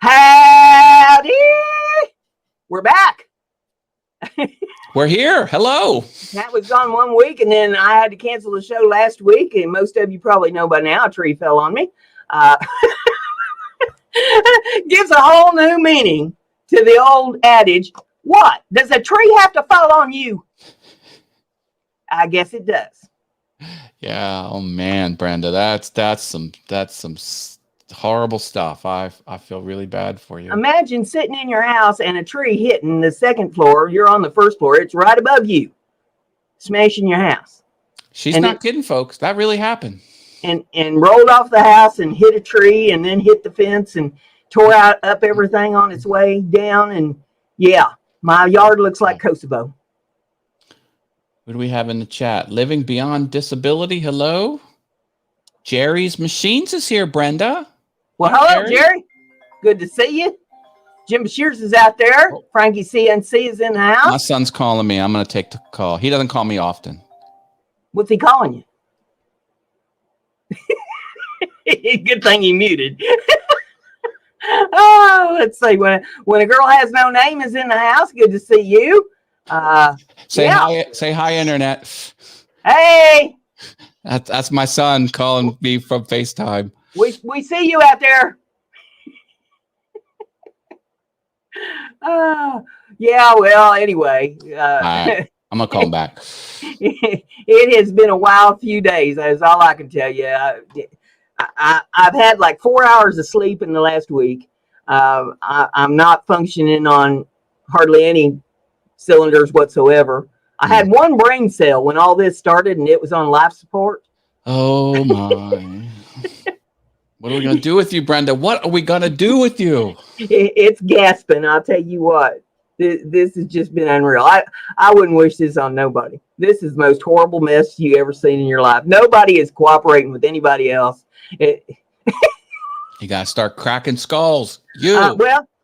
Howdy! We're back. We're here. Hello. Matt was gone 1 week, and then I had to cancel the show last week. And most of you probably know by now, a tree fell on me. Gives a whole new meaning to the old adage. What? Does a tree have to fall on you? I guess it does. Yeah. Oh man, Brenda, that's some horrible stuff. I feel really bad for you. Imagine sitting in your house and a tree hitting the second floor. You're on the first floor. It's right above you, smashing your house. She's not kidding, folks. That really happened. And rolled off the house and hit a tree and then hit the fence and tore up everything on its way down. And yeah, my yard looks like Kosovo. What do we have in the chat? Living Beyond Disability. Hello. Jerry's Machines is here, Brenda. Well, hello, Jerry. Good to see you. Jim Shears is out there. Frankie CNC is in the house. My son's calling me. I'm going to take the call. He doesn't call me often. What's he calling you? Good thing you muted. Oh, let's see. When a girl has no name is in the house, good to see you. Say hi, Internet. Hey. That's my son calling me from FaceTime. We see you out there. Yeah, well, anyway. Right. I'm going to call him back. It has been a wild few days. That's all I can tell you. I've had like 4 hours of sleep in the last week. I'm not functioning on hardly any cylinders whatsoever. I had one brain cell when all this started, and it was on life support. Oh, my. What are we going to do with you, Brenda? What are we going to do with you? It's gasping. I'll tell you what. This has just been unreal. I wouldn't wish this on nobody. This is the most horrible mess you ever seen in your life. Nobody is cooperating with anybody else. You got to start cracking skulls.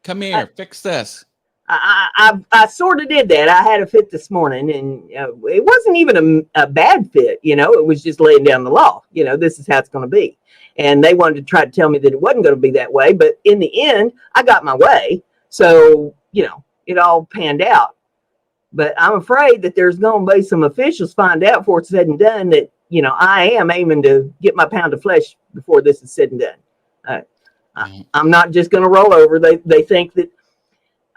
Come here, fix this. I sort of did that. I had a fit this morning, and it wasn't even a bad fit. It was just laying down the law. This is how it's going to be. And they wanted to try to tell me that it wasn't going to be that way. But in the end, I got my way. So, it all panned out. But I'm afraid that there's going to be some officials find out before it's said and done that, I am aiming to get my pound of flesh before this is said and done. I'm not just going to roll over. They think that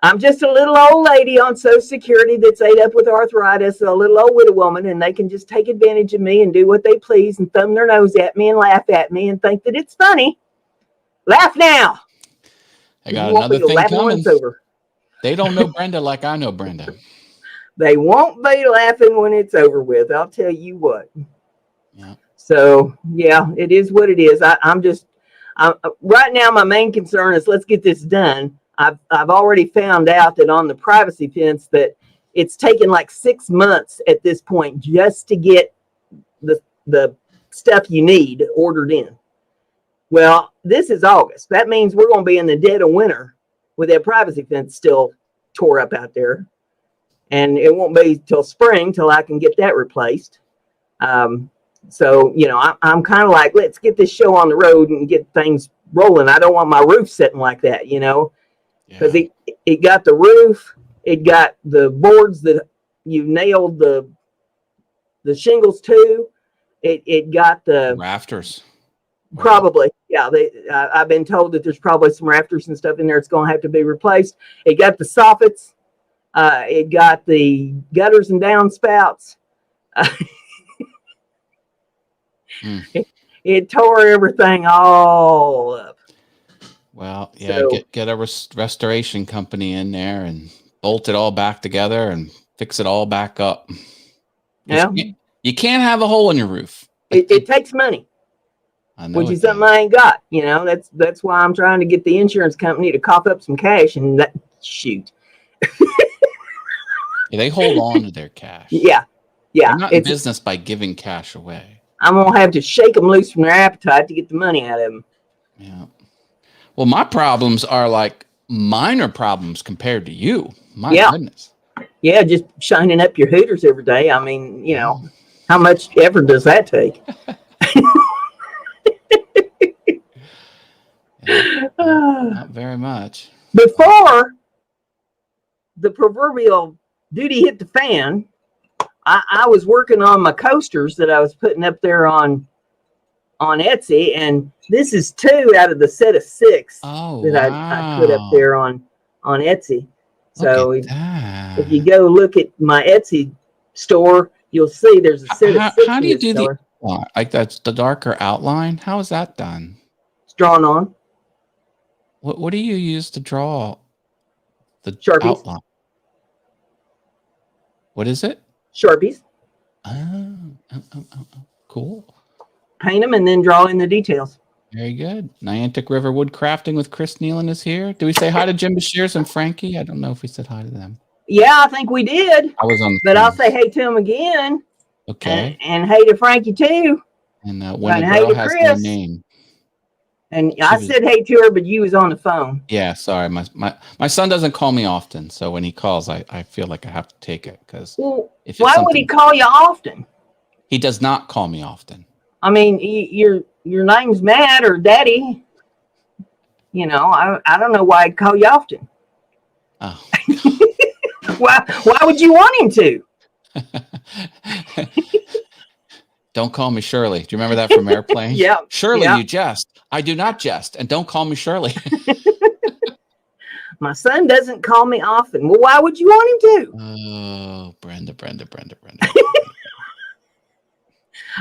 I'm just a little old lady on Social Security that's ate up with arthritis, a little old widow woman, and they can just take advantage of me and do what they please and thumb their nose at me and laugh at me and think that it's funny. Laugh now. I got another thing coming. They don't know Brenda like I know Brenda. They won't be laughing when it's over with. I'll tell you what. Yeah. So, yeah, it is what it is. I'm right now, my main concern is let's get this done. I've already found out that on the privacy fence that it's taken like 6 months at this point just to get the stuff you need ordered in. Well, this is August. That means we're going to be in the dead of winter with that privacy fence still tore up out there. And it won't be till spring till I can get that replaced. So, I'm kind of like, let's get this show on the road and get things rolling. I don't want my roof sitting like that, because it got the roof, it got the boards that you nailed the shingles to, it got the rafters. Probably, yeah. I've been told that there's probably some rafters and stuff in there. It's going to have to be replaced. It got the soffits. It got the gutters and downspouts. It tore everything all up. Well, yeah, so, get a restoration company in there and bolt it all back together and fix it all back up. Yeah, you can't have a hole in your roof. It takes money. Which is something I ain't got. That's why I'm trying to get the insurance company to cough up some cash and shoot. They hold on to their cash. Yeah. They're not in business by giving cash away. I'm going to have to shake them loose from their appetite to get the money out of them. Yeah. Well, my problems are like minor problems compared to you. My goodness. Yeah, just shining up your hooters every day. I mean, how much effort does that take? Not very much. Before the proverbial duty hit the fan, I was working on my coasters that I was putting up there on Etsy, and this is 2 out of the set of 6 that I put up there on Etsy. So if you go look at my Etsy store, you'll see there's a set of 6. How do you do the like that's the darker outline? How is that done? It's drawn on. What do you use to draw the Sharpies. Outline? What is it? Sharpies. Oh, cool. Paint them and then draw in the details. Very good. Niantic River Woodcrafting with Chris Nealon is here. Do we say hi to Jim Bashirs and Frankie? I don't know if we said hi to them. Yeah, I think we did. I was on the but phone. I'll say hey to him again. Okay. And hey to Frankie too. And when a girl has no name. And I said hey to her, but you was on the phone. Yeah, sorry. My son doesn't call me often, so when he calls, I feel like I have to take it because. Well, why would he call you often? He does not call me often. I mean, your name's Matt or Daddy. You know, I don't know why I'd call you often. Oh. Why would you want him to? Don't call me Shirley. Do you remember that from Airplane? Yeah. Shirley, you jest. I do not jest. And don't call me Shirley. My son doesn't call me often. Well, why would you want him to? Oh, Brenda.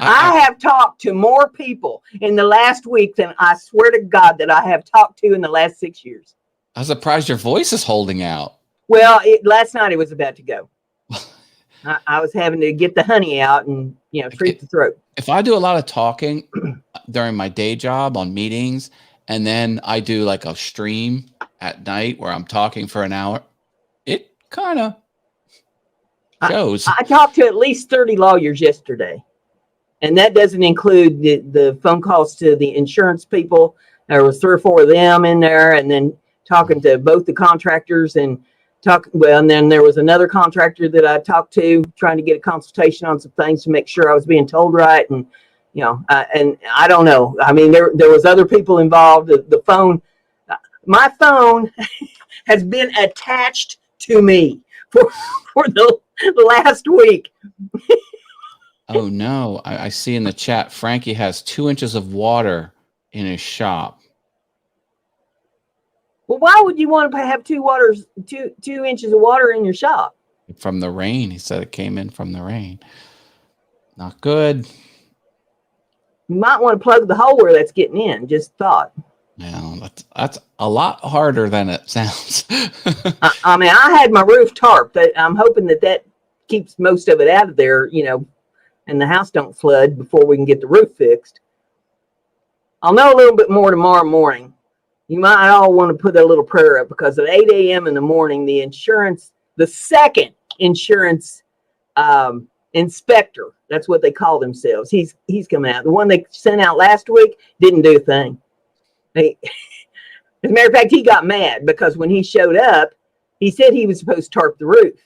I have talked to more people in the last week than I swear to God that I have talked to in the last 6 years. I'm surprised your voice is holding out. Well, last night it was about to go. I was having to get the honey out and, treat the throat. If I do a lot of talking during my day job on meetings, and then I do like a stream at night where I'm talking for an hour, it kind of shows. I talked to at least 30 lawyers yesterday. And that doesn't include the phone calls to the insurance people. There was 3 or 4 of them in there, and then talking to both the contractors and and then there was another contractor that I talked to trying to get a consultation on some things to make sure I was being told right. And, and I don't know. I mean, there was other people involved. The phone, my phone has been attached to me for the last week. Oh, no. I see in the chat, Frankie has 2 inches of water in his shop. Well, why would you want to have 2 inches of water in your shop? From the rain. He said it came in from the rain. Not good. You might want to plug the hole where that's getting in. Just thought. No, that's a lot harder than it sounds. I mean, I had my roof tarp, but I'm hoping that keeps most of it out of there, and the house don't flood before we can get the roof fixed. I'll know a little bit more tomorrow morning. You might all want to put a little prayer up because at 8 a.m. in the morning, the second insurance inspector, that's what they call themselves. He's coming out. The one they sent out last week didn't do a thing. As a matter of fact, he got mad because when he showed up, he said he was supposed to tarp the roof.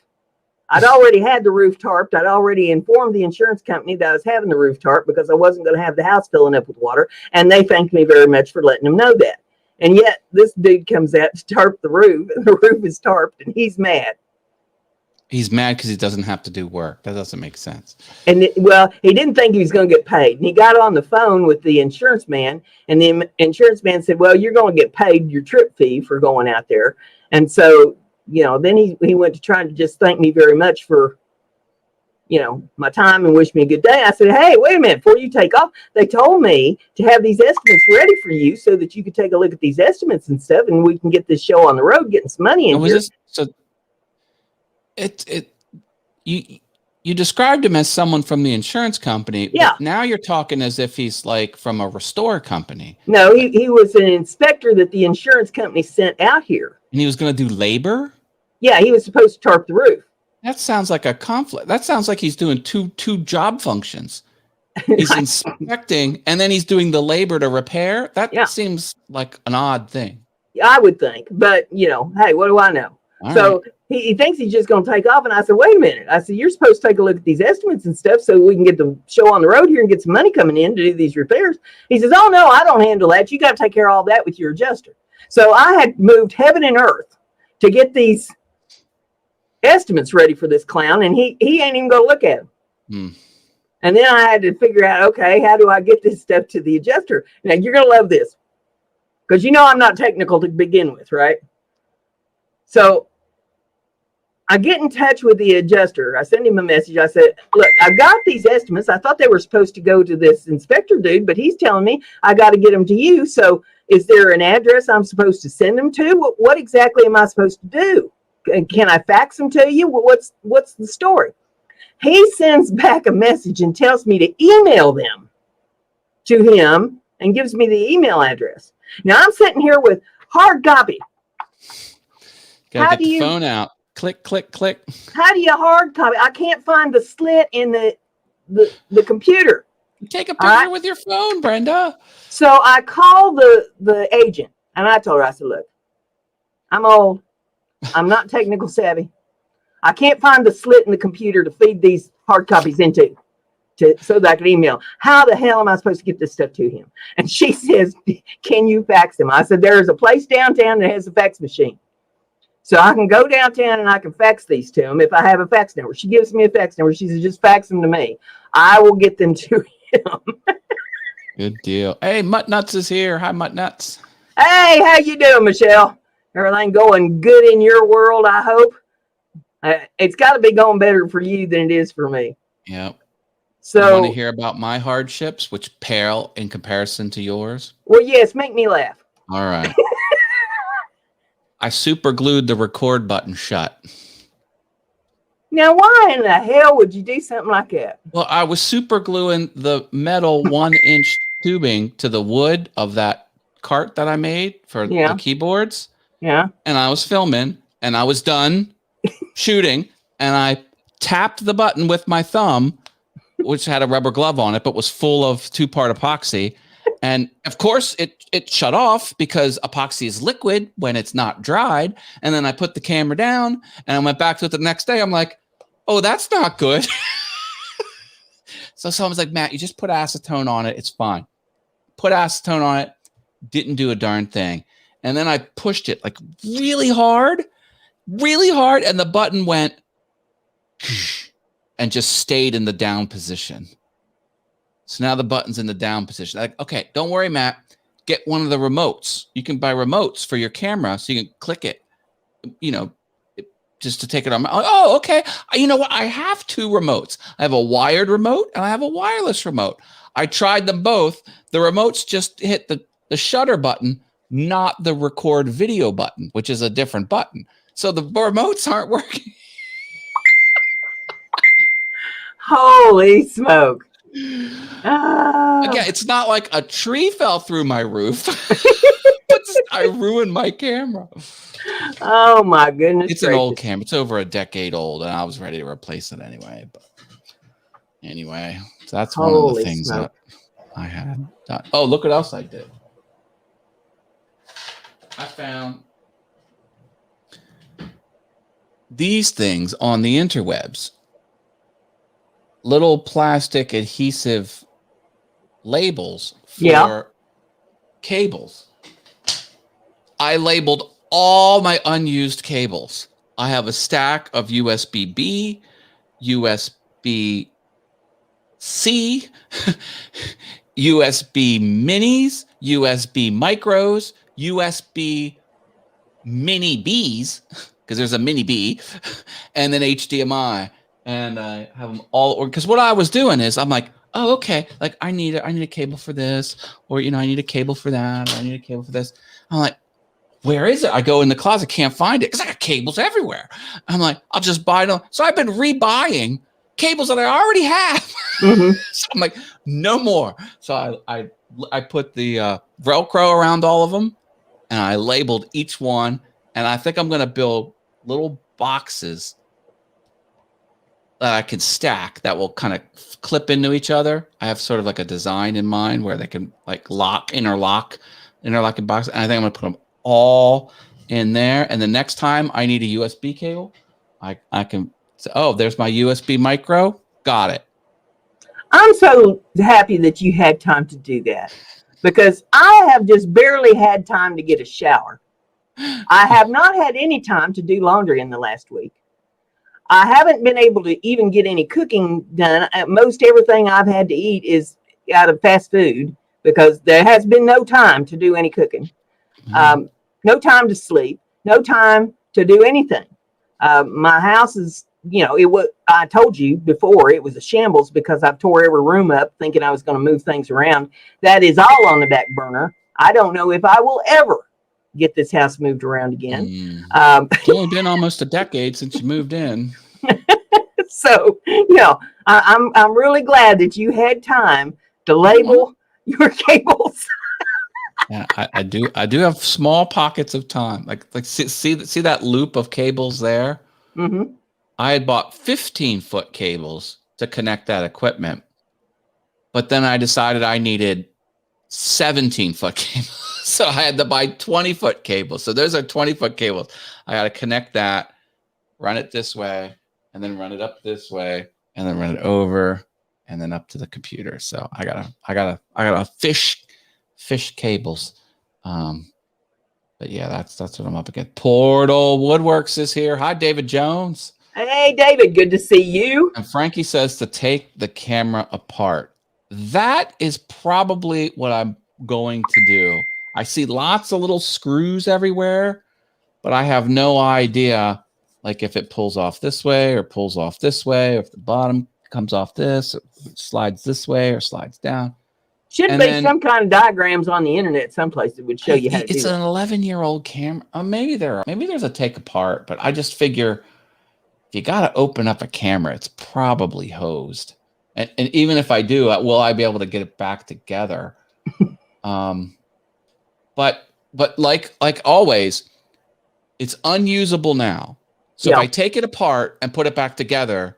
I'd already had the roof tarped. I'd already informed the insurance company that I was having the roof tarped because I wasn't going to have the house filling up with water. And they thanked me very much for letting them know that. And yet this dude comes out to tarp the roof, and the roof is tarped, and he's mad. He's mad because he doesn't have to do work. That doesn't make sense. And he didn't think he was going to get paid. And he got on the phone with the insurance man, and the insurance man said, well, you're going to get paid your trip fee for going out there. And so, then he went to trying to just thank me very much for, my time and wish me a good day. I said, hey, wait a minute, before you take off, they told me to have these estimates ready for you so that you could take a look at these estimates and stuff, and we can get this show on the road, getting some money in here. You described him as someone from the insurance company. Yeah. But now you're talking as if he's like from a restore company. No, he was an inspector that the insurance company sent out here. And he was going to do labor? Yeah, he was supposed to tarp the roof. That sounds like a conflict. That sounds like he's doing two job functions. He's inspecting and then he's doing the labor to repair. That seems like an odd thing. I would think, but hey, what do I know? So he thinks he's just going to take off. And I said, wait a minute. I said, you're supposed to take a look at these estimates and stuff so we can get the show on the road here and get some money coming in to do these repairs. He says, oh no, I don't handle that. You got to take care of all that with your adjuster. So I had moved heaven and earth to get these estimates ready for this clown, and he ain't even gonna look at them. And then I had to figure out, okay, how do I get this stuff to the adjuster? Now you're gonna love this, because I'm not technical to begin with, right? So I get in touch with the adjuster. I send him a message. I said, look, I've got these estimates. I thought they were supposed to go to this inspector dude, but he's telling me I got to get them to you. So is there an address I'm supposed to send them to? What exactly am I supposed to do? Can I fax them to you? What's the story? He sends back a message and tells me to email them to him and gives me the email address. Now I'm sitting here with hard copy. Gotta get the phone out. Click, click, click. How do you hard copy? I can't find the slit in the computer. Take a picture with your phone, Brenda. So I called the agent and I told her, I said, look, I'm old. I'm not technical savvy. I can't find the slit in the computer to feed these hard copies into so that I can email. How the hell am I supposed to get this stuff to him? And she says, can you fax them? I said, there is a place downtown that has a fax machine. So I can go downtown and I can fax these to him if I have a fax number. She gives me a fax number. She says, just fax them to me. I will get them to him. Good deal. Hey, Mutt Nuts is here. Hi, Mutt Nuts. Hey, how you doing, Michelle? Everything going good in your world, I hope? It's got to be going better for you than it is for me. Yep. So, you want to hear about my hardships, which pale in comparison to yours? Well, yes, make me laugh. All right. I super glued the record button shut. Now, why in the hell would you do something like that? Well, I was super gluing the metal 1-inch tubing to the wood of that cart that I made for the keyboards. Yeah. And I was filming and I was done shooting and I tapped the button with my thumb, which had a rubber glove on it, but was full of 2-part epoxy. And of course it shut off because epoxy is liquid when it's not dried. And then I put the camera down and I went back to it the next day. I'm like, oh, that's not good. So someone's like, Matt, you just put acetone on it. It's fine. Put acetone on it. Didn't do a darn thing. And then I pushed it like really hard. And the button went and just stayed in the down position. So now the button's in the down position. Like, okay, don't worry, Matt. Get one of the remotes. You can buy remotes for your camera so you can click it, just to take it on. Oh, okay. You know what? I have 2 remotes. I have a wired remote and I have a wireless remote. I tried them both. The remotes just hit the shutter button, not the record video button, which is a different button. So the remotes aren't working. Holy smoke. Again, it's not like a tree fell through my roof. I ruined my camera. Oh my goodness. It's an old camera. It's over a decade old, and I was ready to replace it anyway. But anyway, so that's one of the things that I had done. Oh, look what else I did. I found these things on the interwebs. Little plastic adhesive labels for cables. I labeled all my unused cables. I have a stack of USB-B, USB-C, USB minis, USB micros, USB mini Bs, because there's a mini B, and then HDMI. And I have them all, because what I was doing is I'm like, oh, okay, like I need a cable for this, or I need a cable for that, or I need a cable for this. I'm like, where is it? I go in the closet, can't find it because I got cables everywhere. I'm like, I'll just buy them. So I've been rebuying cables that I already have. So I'm like, no more. So I put the Velcro around all of them, and I labeled each one. And I think I'm going to build little boxes that I can stack that will kind of clip into each other. I have sort of like a design in mind where they can like interlock in box. And I think I'm going to put them all in there. And the next time I need a USB cable, I can say, oh, there's my USB micro. Got it. I'm so happy that you had time to do that. because I have just barely had time to get a shower. I have not had any time to do laundry in the last week. I haven't been able to even get any cooking done. Most everything I've had to eat is out of fast food because there has been no time to do any cooking. No time to sleep, no time to do anything. My house is, I told you before, it was a shambles because I've tore every room up thinking I was going to move things around. That is all on the back burner. I don't know if I will ever get this house moved around again. It's only been almost a decade since you moved in. So, I'm really glad that you had time to label your cables. Yeah, I do have small pockets of time. Like see that loop of cables there? Mm-hmm. I had bought 15-foot cables to connect that equipment, but then I decided I needed 17-foot cables. So I had to buy 20-foot cables. So those are 20-foot cables. I got to connect that, run it this way, and then run it up this way, and then run it over, and then up to the computer. So I gotta fish cables. But yeah, that's what I'm up against. Portal Woodworks is here. Hi, David Jones. Hey, David, good to see you. And Frankie says to take the camera apart. That is probably what I'm going to do. I see lots of little screws everywhere, but I have no idea, like if it pulls off this way or pulls off this way, or if the bottom comes off this, or slides this way or slides down. Should be some kind of diagrams on the internet someplace that would show you how to do it. It's an 11-year-old camera. Maybe there's a take apart, but I just figure if you got to open up a camera, it's probably hosed. And even if I do, will I be able to get it back together? But like always, it's unusable now. So if I take it apart and put it back together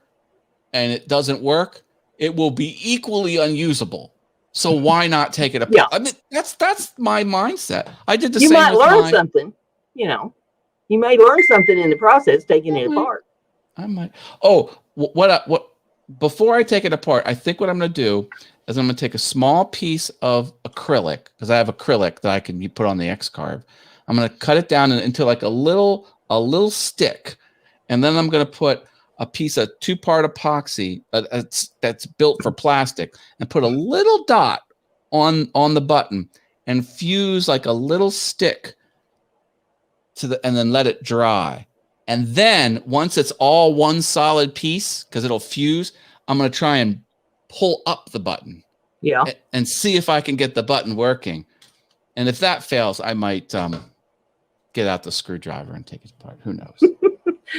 and it doesn't work, it will be equally unusable. So why not take it apart? Yeah. I mean, that's my mindset. I did the same. You might learn something, You may learn something in the process taking it apart. I might. Oh, what? Before I take it apart, I think what I'm going to do is I'm going to take a small piece of acrylic, because I have acrylic that I can put on the X-Carve. I'm going to cut it down into like a little stick, and then I'm going to put a piece of 2-part epoxy that's built for plastic, and put a little dot on the button and fuse like a little stick and then let it dry. And then once it's all one solid piece, because it'll fuse, I'm going to try and pull up the button. Yeah. And see if I can get the button working. And if that fails, I might get out the screwdriver and take it apart. Who knows?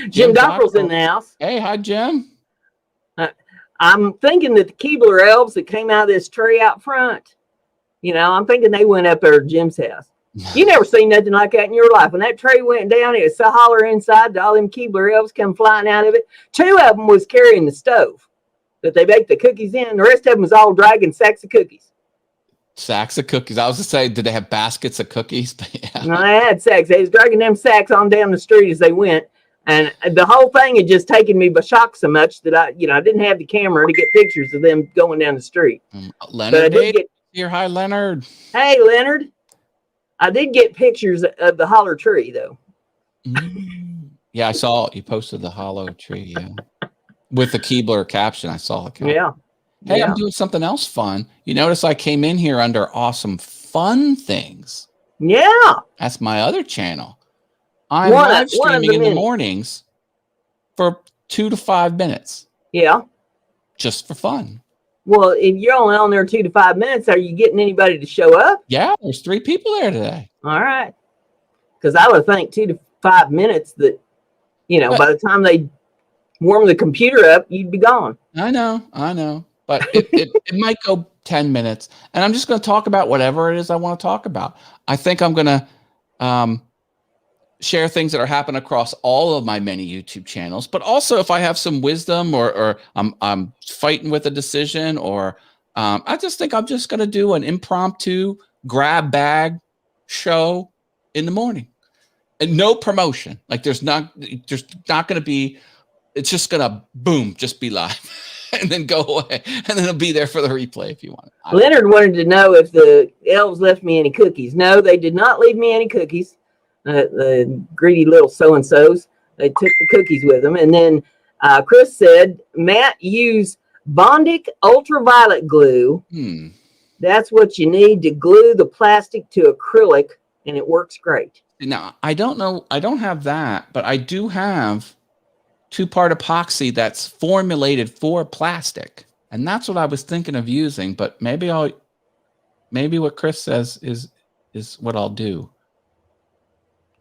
Jim Dockrell's in the house. Hey, hi, Jim. I'm thinking that the Keebler elves that came out of this tree out front, I'm thinking they went up there at Jim's house. You never seen nothing like that in your life. When that tree went down, it was so holler inside, all them Keebler elves come flying out of it. 2 of them was carrying the stove that they baked the cookies in. The rest of them was all dragging sacks of cookies. Sacks of cookies. I was going to say, did they have baskets of cookies? Yeah. No, they had sacks. They was dragging them sacks on down the street as they went. And the whole thing had just taken me by shock so much that I didn't have the camera to get pictures of them going down the street. Leonard here. Hi, Leonard. Hey, Leonard. I did get pictures of the holler tree, though. Yeah, I saw you posted the hollow tree, with the Keebler caption. I saw it. Yeah. Hey, I'm doing something else fun. You notice I came in here under awesome fun things. Yeah. That's my other channel. I'm live streaming in the mornings for 2 to 5 minutes. Yeah. Just for fun. Well, if you're only on there 2 to 5 minutes, are you getting anybody to show up? Yeah, there's 3 people there today. All right. Because I would think 2 to 5 minutes that, by the time they warm the computer up, you'd be gone. I know. But it might go 10 minutes. And I'm just going to talk about whatever it is I want to talk about. I think I'm going to share things that are happening across all of my many YouTube channels, but also if I have some wisdom or I'm fighting with a decision, or I just think I'm just going to do an impromptu grab bag show in the morning, and no promotion. Like there's not going to be, it's just going to boom, just be live. and then go away. And then it'll be there for the replay if you want. Leonard wanted to know if the elves left me any cookies. No, they did not leave me any cookies. The greedy little so-and-sos. They took the cookies with them. And then Chris said, Matt, use Bondic ultraviolet glue. That's what you need to glue the plastic to acrylic, and it works great. Now, I don't know. I don't have that, but I do have 2-part epoxy that's formulated for plastic. And that's what I was thinking of using, but maybe what Chris says is what I'll do.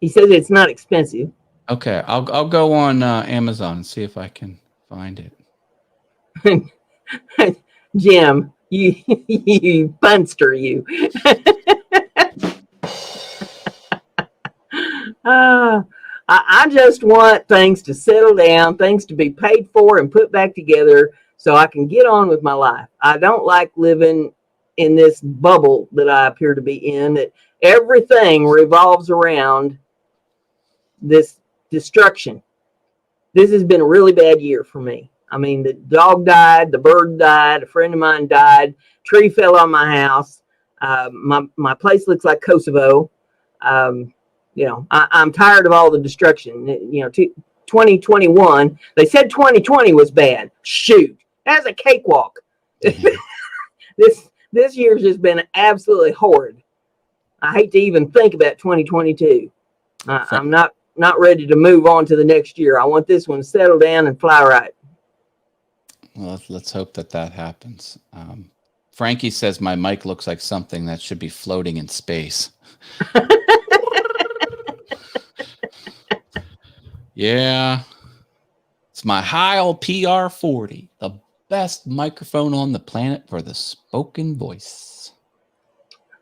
He says it's not expensive. Okay, I'll go on Amazon and see if I can find it. Jim, you punster, you. I just want things to settle down, things to be paid for and put back together so I can get on with my life. I don't like living in this bubble that I appear to be in, that everything revolves around this destruction. This has been a really bad year for me. I mean, the dog died, the bird died, a friend of mine died, tree fell on my house. My place looks like Kosovo. I'm tired of all the destruction. 2021, they said 2020 was bad. Shoot, that's a cakewalk. This year's just been absolutely horrid. I hate to even think about 2022. I'm not ready to move on to the next year. I want this one to settle down and fly right. Well, let's hope that happens. Frankie says my mic looks like something that should be floating in space. Yeah. It's my Heil PR40, the best microphone on the planet for the spoken voice.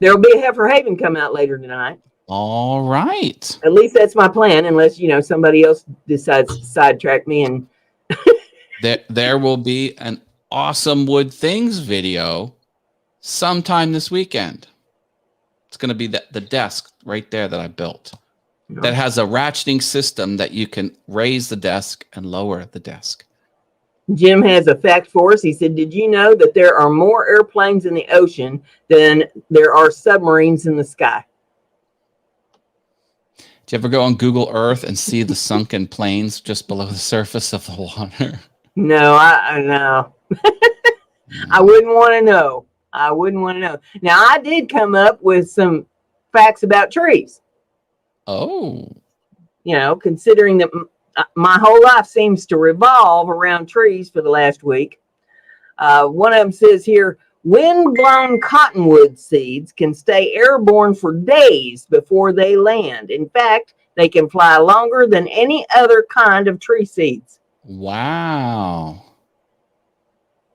There'll be a Heifer Haven come out later tonight. All right. At least that's my plan, unless, somebody else decides to sidetrack me. And there will be an Awesome Wood Things video sometime this weekend. It's going to be the desk right there that I built. That has a ratcheting system that you can raise the desk and lower the desk. Jim has a fact for us. He said, did you know that there are more airplanes in the ocean than there are submarines in the sky? Did you ever go on Google Earth and see the sunken planes just below the surface of the water? No, I know. I wouldn't want to know. Now, I did come up with some facts about trees. Oh. Considering that my whole life seems to revolve around trees for the last week. One of them says here, wind-blown cottonwood seeds can stay airborne for days before they land. In fact, they can fly longer than any other kind of tree seeds. Wow.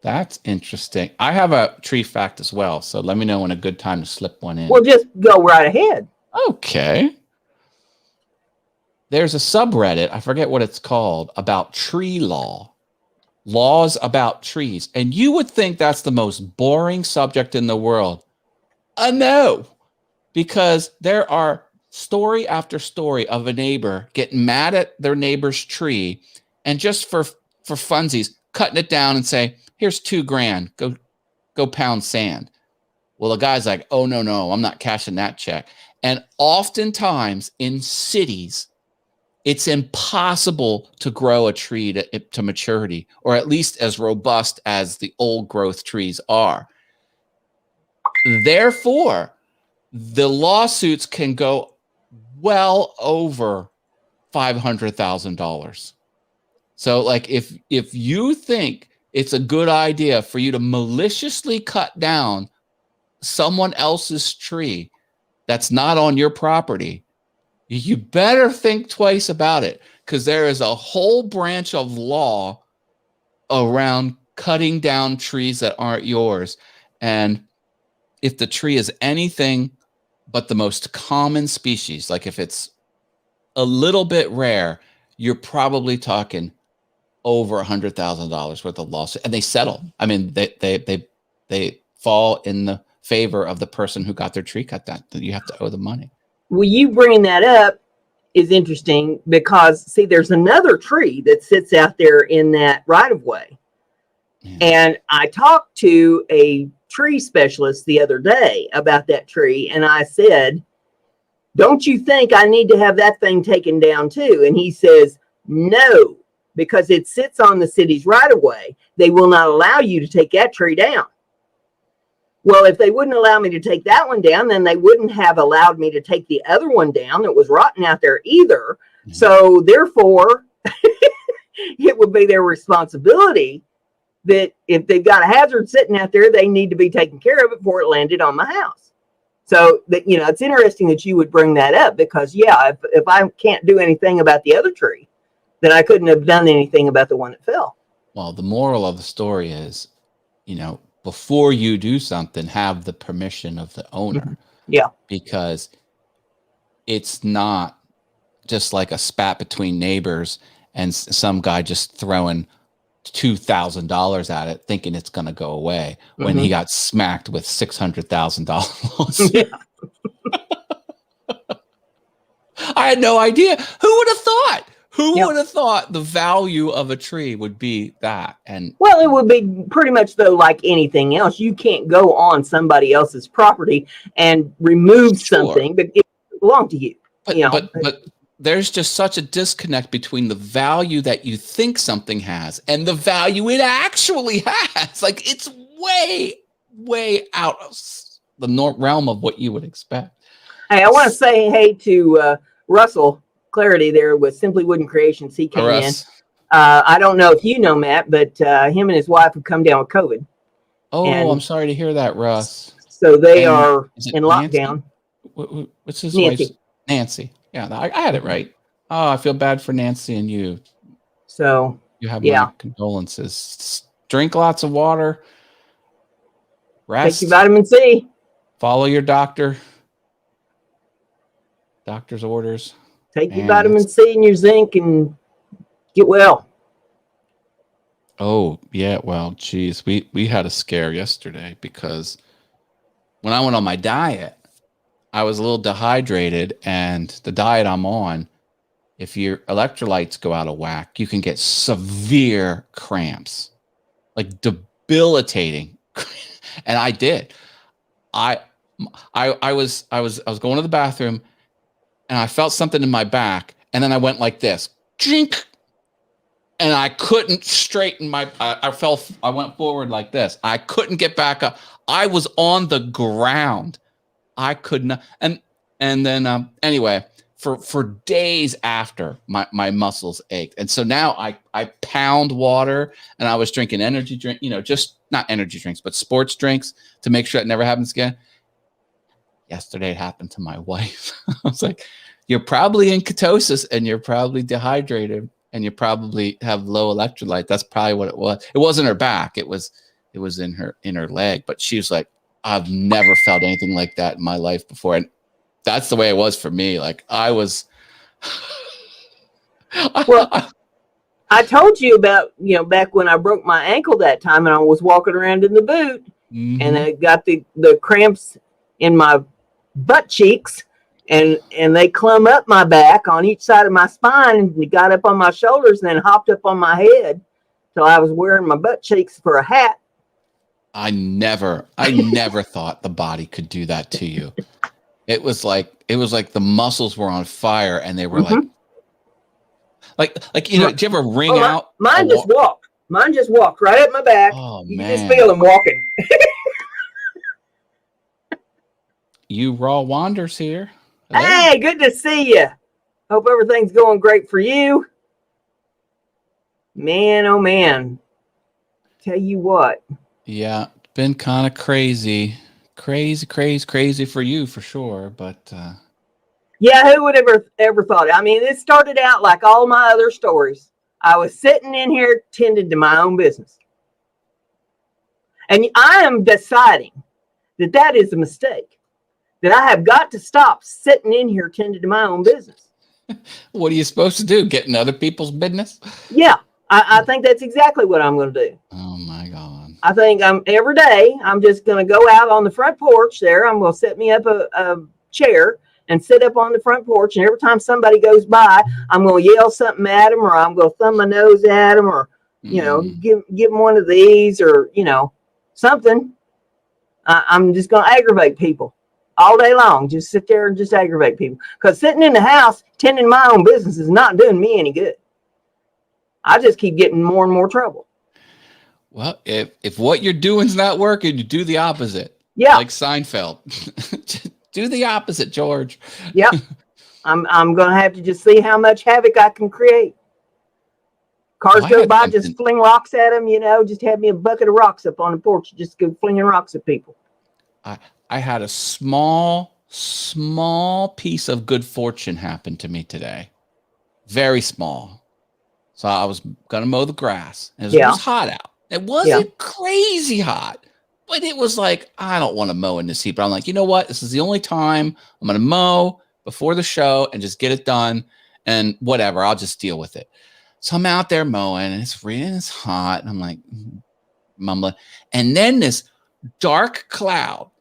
That's interesting. I have a tree fact as well, so let me know when a good time to slip one in. Well, just go right ahead. Okay. There's a subreddit, I forget what it's called, about tree laws about trees. And you would think that's the most boring subject in the world. No, because there are story after story of a neighbor getting mad at their neighbor's tree and just for funsies, cutting it down and say, here's $2,000, go pound sand. Well, the guy's like, oh, no, I'm not cashing that check. And oftentimes in cities, it's impossible to grow a tree to maturity, or at least as robust as the old growth trees are. Therefore, the lawsuits can go well over $500,000. So like if you think it's a good idea for you to maliciously cut down someone else's tree that's not on your property, you better think twice about it, because there is a whole branch of law around cutting down trees that aren't yours. And if the tree is anything but the most common species, like if it's a little bit rare, you're probably talking over $100,000 worth of lawsuit, and they settle. I mean, they fall in the favor of the person who got their tree cut down. That you have to owe the money. Well, you bringing that up is interesting because, see, there's another tree that sits out there in that right of way. Yeah. And I talked to a tree specialist the other day about that tree. And I said, don't you think I need to have that thing taken down too? And he says, no, because it sits on the city's right of way. They will not allow you to take that tree down. Well, if they wouldn't allow me to take that one down, then they wouldn't have allowed me to take the other one down that was rotten out there either. Mm-hmm. So therefore, it would be their responsibility that if they've got a hazard sitting out there, they need to be taking care of it before it landed on my house. So that, it's interesting that you would bring that up, because if I can't do anything about the other tree, then I couldn't have done anything about the one that fell. Well, the moral of the story is, before you do something, have the permission of the owner. Mm-hmm. Yeah. Because it's not just like a spat between neighbors and some guy just throwing $2,000 at it thinking it's going to go away when Mm-hmm. he got smacked with $600,000. Yeah. I had no idea. Who would have thought? Who would have thought the value of a tree would be that? And well, it would be pretty much, though, like anything else. You can't go on somebody else's property and remove something that belongs to you. But there's just such a disconnect between the value that you think something has and the value it actually has. Like, it's way, way out of the realm of what you would expect. Hey, I want to say hey to Russell Clarity there with Simply Wooden Creations. He came in. I don't know if you know Matt, but him and his wife have come down with COVID. Oh, I'm sorry to hear that, Russ. So they are in lockdown. What's his Nancy. wife's? Nancy. Yeah, I had it right. Oh, I feel bad for Nancy and you. So you have my condolences. Drink lots of water. Rest. Take your vitamin C. Follow your doctor's orders. Take your vitamin C and your zinc and get well. Oh, yeah. Well, geez, we had a scare yesterday because when I went on my diet, I was a little dehydrated, and the diet I'm on, if your electrolytes go out of whack, you can get severe cramps, like debilitating. And I did. I was going to the bathroom, and I felt something in my back, and then I went like this, jink, and I couldn't straighten my. I went forward like this. I couldn't get back up. I was on the ground. I could not, and then anyway, for days after, my muscles ached, and so now I pound water, and I was drinking energy drink, just not energy drinks, but sports drinks to make sure it never happens again. Yesterday it happened to my wife. I was like, "You're probably in ketosis, and you're probably dehydrated, and you probably have low electrolyte." That's probably what it was. It wasn't her back; it was in her leg. But she was like, I've never felt anything like that in my life before. And that's the way it was for me. Like, I was. Well, I told you about, back when I broke my ankle that time and I was walking around in the boot, mm-hmm. and I got the cramps in my butt cheeks, and they clumb up my back on each side of my spine, and got up on my shoulders and then hopped up on my head till I was wearing my butt cheeks for a hat. I never thought the body could do that to you. It was like the muscles were on fire, and they were mm-hmm. like did you ever wring out? Mine just walked. Mine just walked right up my back. Oh, you man. Can just feel them walking. You raw wanders here. Hello? Hey, good to see you. Hope everything's going great for you. Man, oh man. Tell you what. Yeah, been kind of crazy for you for sure, but yeah, who would ever thought it? I mean, it started out like all my other stories. I was sitting in here tending to my own business, and I am deciding that is a mistake. That I have got to stop sitting in here tending to my own business. What are you supposed to do? Get in other people's business? Yeah, I think that's exactly what I'm going to do. Oh my God. I think every day I'm just going to go out on the front porch there. I'm going to set me up a chair and sit up on the front porch. And every time somebody goes by, I'm going to yell something at them, or I'm going to thumb my nose at them, or Give them one of these or, something. I'm just going to aggravate people all day long. Just sit there and just aggravate people. Because sitting in the house, tending my own business is not doing me any good. I just keep getting more and more trouble. Well, if what you're doing is not working, you do the opposite. Yeah. Like Seinfeld. Do the opposite, George. Yep. I'm going to have to just see how much havoc I can create. Cars go by, just fling rocks at them, just have me a bucket of rocks up on the porch, just go flinging rocks at people. I had a small piece of good fortune happen to me today. Very small. So I was going to mow the grass. And it was hot out. It wasn't crazy hot, but it was like, I don't want to mow in this heat. But I'm like, you know what? This is the only time I'm going to mow before the show and just get it done. And whatever, I'll just deal with it. So I'm out there mowing and it's hot. And I'm like, mumbling. And then this dark cloud,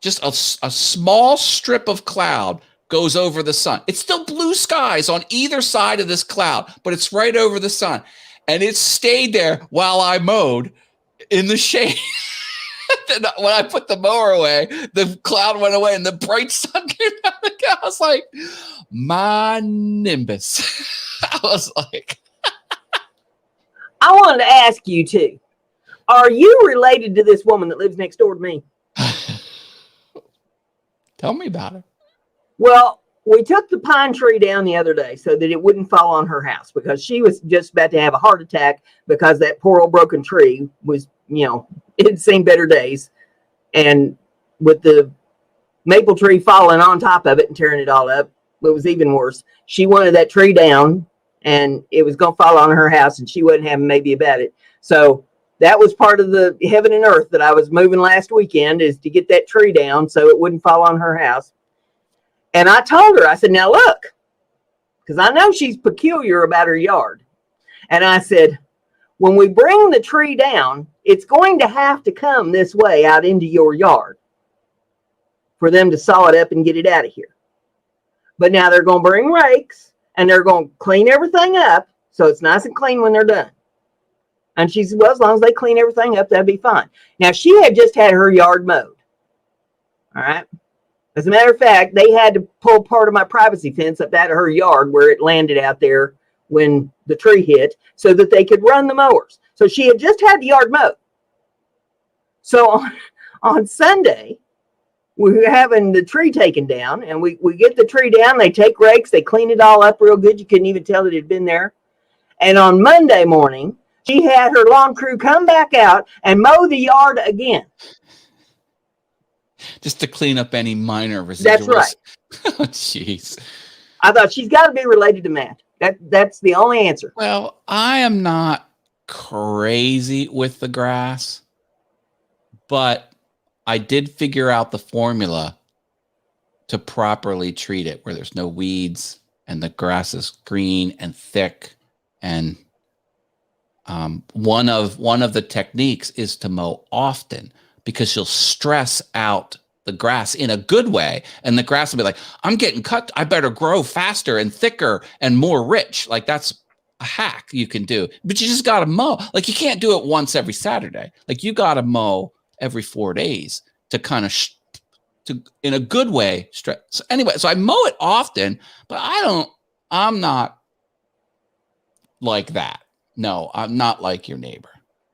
just a small strip of cloud goes over the sun. It's still blue skies on either side of this cloud, but it's right over the sun. And it stayed there while I mowed in the shade. When I put the mower away, the cloud went away and the bright sun came out again. I was like, my Nimbus. I was like, I wanted to ask you too. Are you related to this woman that lives next door to me? Tell me about her. Well, we took the pine tree down the other day so that it wouldn't fall on her house because she was just about to have a heart attack because that poor old broken tree was, it'd seen better days. And with the maple tree falling on top of it and tearing it all up, it was even worse. She wanted that tree down and it was going to fall on her house and she wasn't having maybe about it. So that was part of the heaven and earth that I was moving last weekend, is to get that tree down so it wouldn't fall on her house. And I told her, I said, now look, because I know she's peculiar about her yard. And I said, when we bring the tree down, it's going to have to come this way out into your yard for them to saw it up and get it out of here. But now they're going to bring rakes and they're going to clean everything up so it's nice and clean when they're done. And she said, well, as long as they clean everything up, that'd be fine. Now, she had just had her yard mowed. All right. As a matter of fact, they had to pull part of my privacy fence up out of her yard where it landed out there when the tree hit so that they could run the mowers. So she had just had the yard mowed. So on Sunday, we were having the tree taken down, and we get the tree down. They take rakes. They clean it all up real good. You couldn't even tell that it had been there. And on Monday morning, she had her lawn crew come back out and mow the yard again. Just to clean up any minor residuals. That's right. Oh, jeez. I thought she's got to be related to Matt. That's the only answer. Well, I am not crazy with the grass, but I did figure out the formula to properly treat it, where there's no weeds and the grass is green and thick. And one of the techniques is to mow often, because you'll stress out the grass in a good way. And the grass will be like, I'm getting cut. I better grow faster and thicker and more rich. Like, that's a hack you can do. But you just got to mow. Like, you can't do it once every Saturday. Like, you got to mow every 4 days to kind of, in a good way. So anyway, so I mow it often, but I'm not like that. No, I'm not like your neighbor.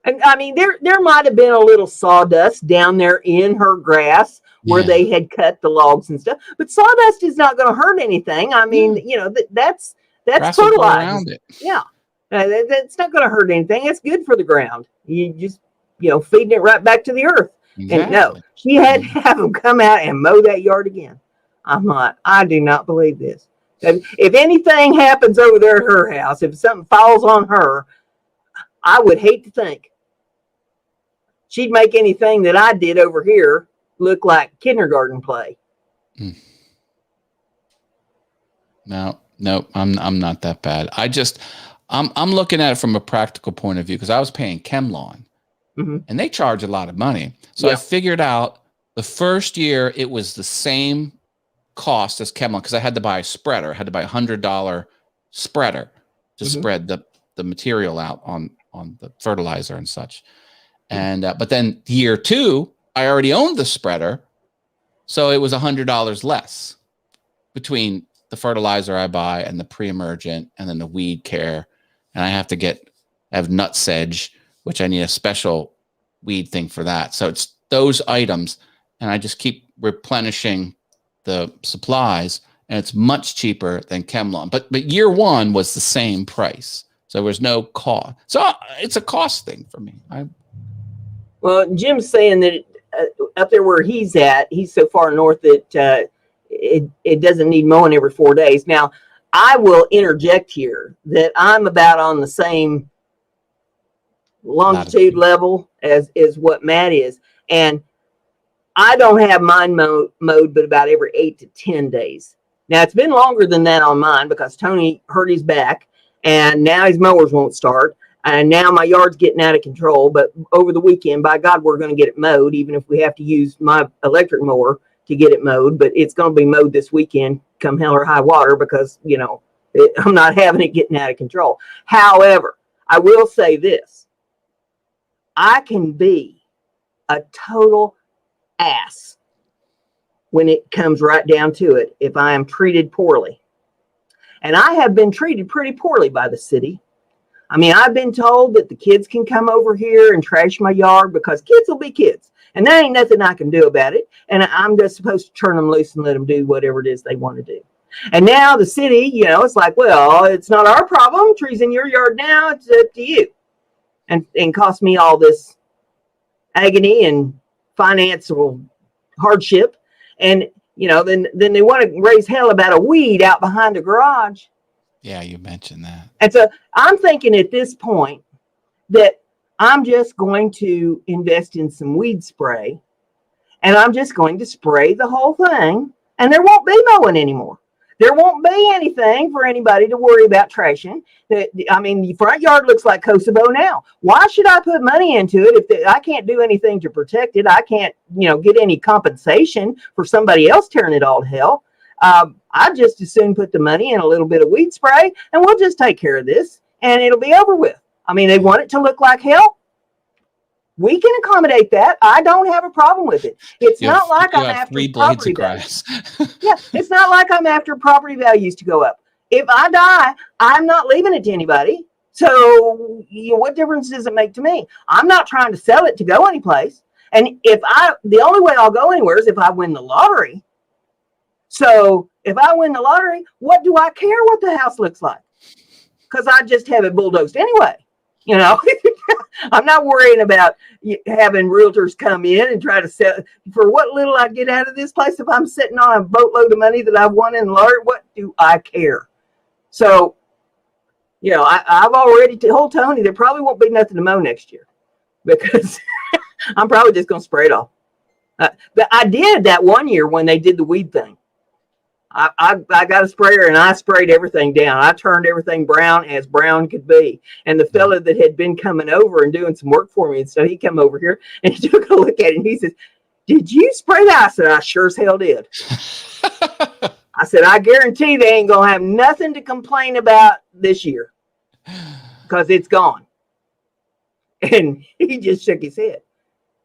And I mean, there might have been a little sawdust down there in her grass where they had cut the logs and stuff, but sawdust is not going to hurt anything. I mean, that's fertilized. Yeah, that's not going to hurt anything. It's good for the ground. You just feeding it right back to the earth. Exactly. And no, she had to have them come out and mow that yard again. I'm like, I do not believe this. If anything happens over there at her house, if something falls on her, I would hate to think she'd make anything that I did over here look like kindergarten play. No, I'm not that bad. I'm looking at it from a practical point of view, because I was paying ChemLawn, and they charge a lot of money. So I figured out the first year it was the same cost as ChemLawn, because I had to buy a spreader. I had to buy $100 spreader to spread the material out on the fertilizer and such. And but then year 2, I already owned the spreader, so it was $100 less between the fertilizer I buy and the pre-emergent, and then the weed care. And I have nut sedge, which I need a special weed thing for that. So it's those items, and I just keep replenishing the supplies, and it's much cheaper than ChemLawn. But year 1 was the same price, so there was no cost. So it's a cost thing for me. Well, Jim's saying that up there where he's at, he's so far north that it doesn't need mowing every 4 days. Now, I will interject here that I'm about on the same longitude level as what Matt is, and I don't have mine mowed but about every 8 to 10 days. Now, it's been longer than that on mine because Tony hurt his back, and now his mowers won't start, and now my yard's getting out of control. But over the weekend, by God, we're going to get it mowed, even if we have to use my electric mower to get it mowed. But it's going to be mowed this weekend, come hell or high water, because, I'm not having it getting out of control. However, I will say this. I can be a total ass when it comes right down to it if I am treated poorly. And I have been treated pretty poorly by the city. I mean, I've been told that the kids can come over here and trash my yard because kids will be kids. And there ain't nothing I can do about it. And I'm just supposed to turn them loose and let them do whatever it is they want to do. And now the city, it's like, well, it's not our problem. Trees in your yard now. It's up to you. And cost me all this agony and financial hardship. And, then they want to raise hell about a weed out behind the garage. Yeah, you mentioned that. And so I'm thinking at this point that I'm just going to invest in some weed spray, and I'm just going to spray the whole thing, and there won't be mowing anymore. There won't be anything for anybody to worry about trashing. The front yard looks like Kosovo now. Why should I put money into it if I can't do anything to protect it? I can't, get any compensation for somebody else tearing it all to hell. I'd just as soon put the money in a little bit of weed spray, and we'll just take care of this, and it'll be over with. They want it to look like hell. We can accommodate that. I don't have a problem with it. It's not like I'm after 3 blades of grass. Yeah, it's not like I'm after property values to go up. If I die, I'm not leaving it to anybody. So, what difference does it make to me? I'm not trying to sell it to go anyplace. And the only way I'll go anywhere is if I win the lottery. So, if I win the lottery, what do I care what the house looks like? Because I just have it bulldozed anyway. I'm not worrying about having realtors come in and try to sell for what little I get out of this place. If I'm sitting on a boatload of money that I've won in the lottery, what do I care? So, I've already told Tony there probably won't be nothing to mow next year because I'm probably just going to spray it off. But I did that one year when they did the weed thing. I got a sprayer and I sprayed everything down. I turned everything brown as brown could be. And the fella that had been coming over and doing some work for me, and so he come over here and he took a look at it and he says, "Did you spray that?" I said, "I sure as hell did." I said, "I guarantee they ain't gonna have nothing to complain about this year because it's gone." And he just shook his head.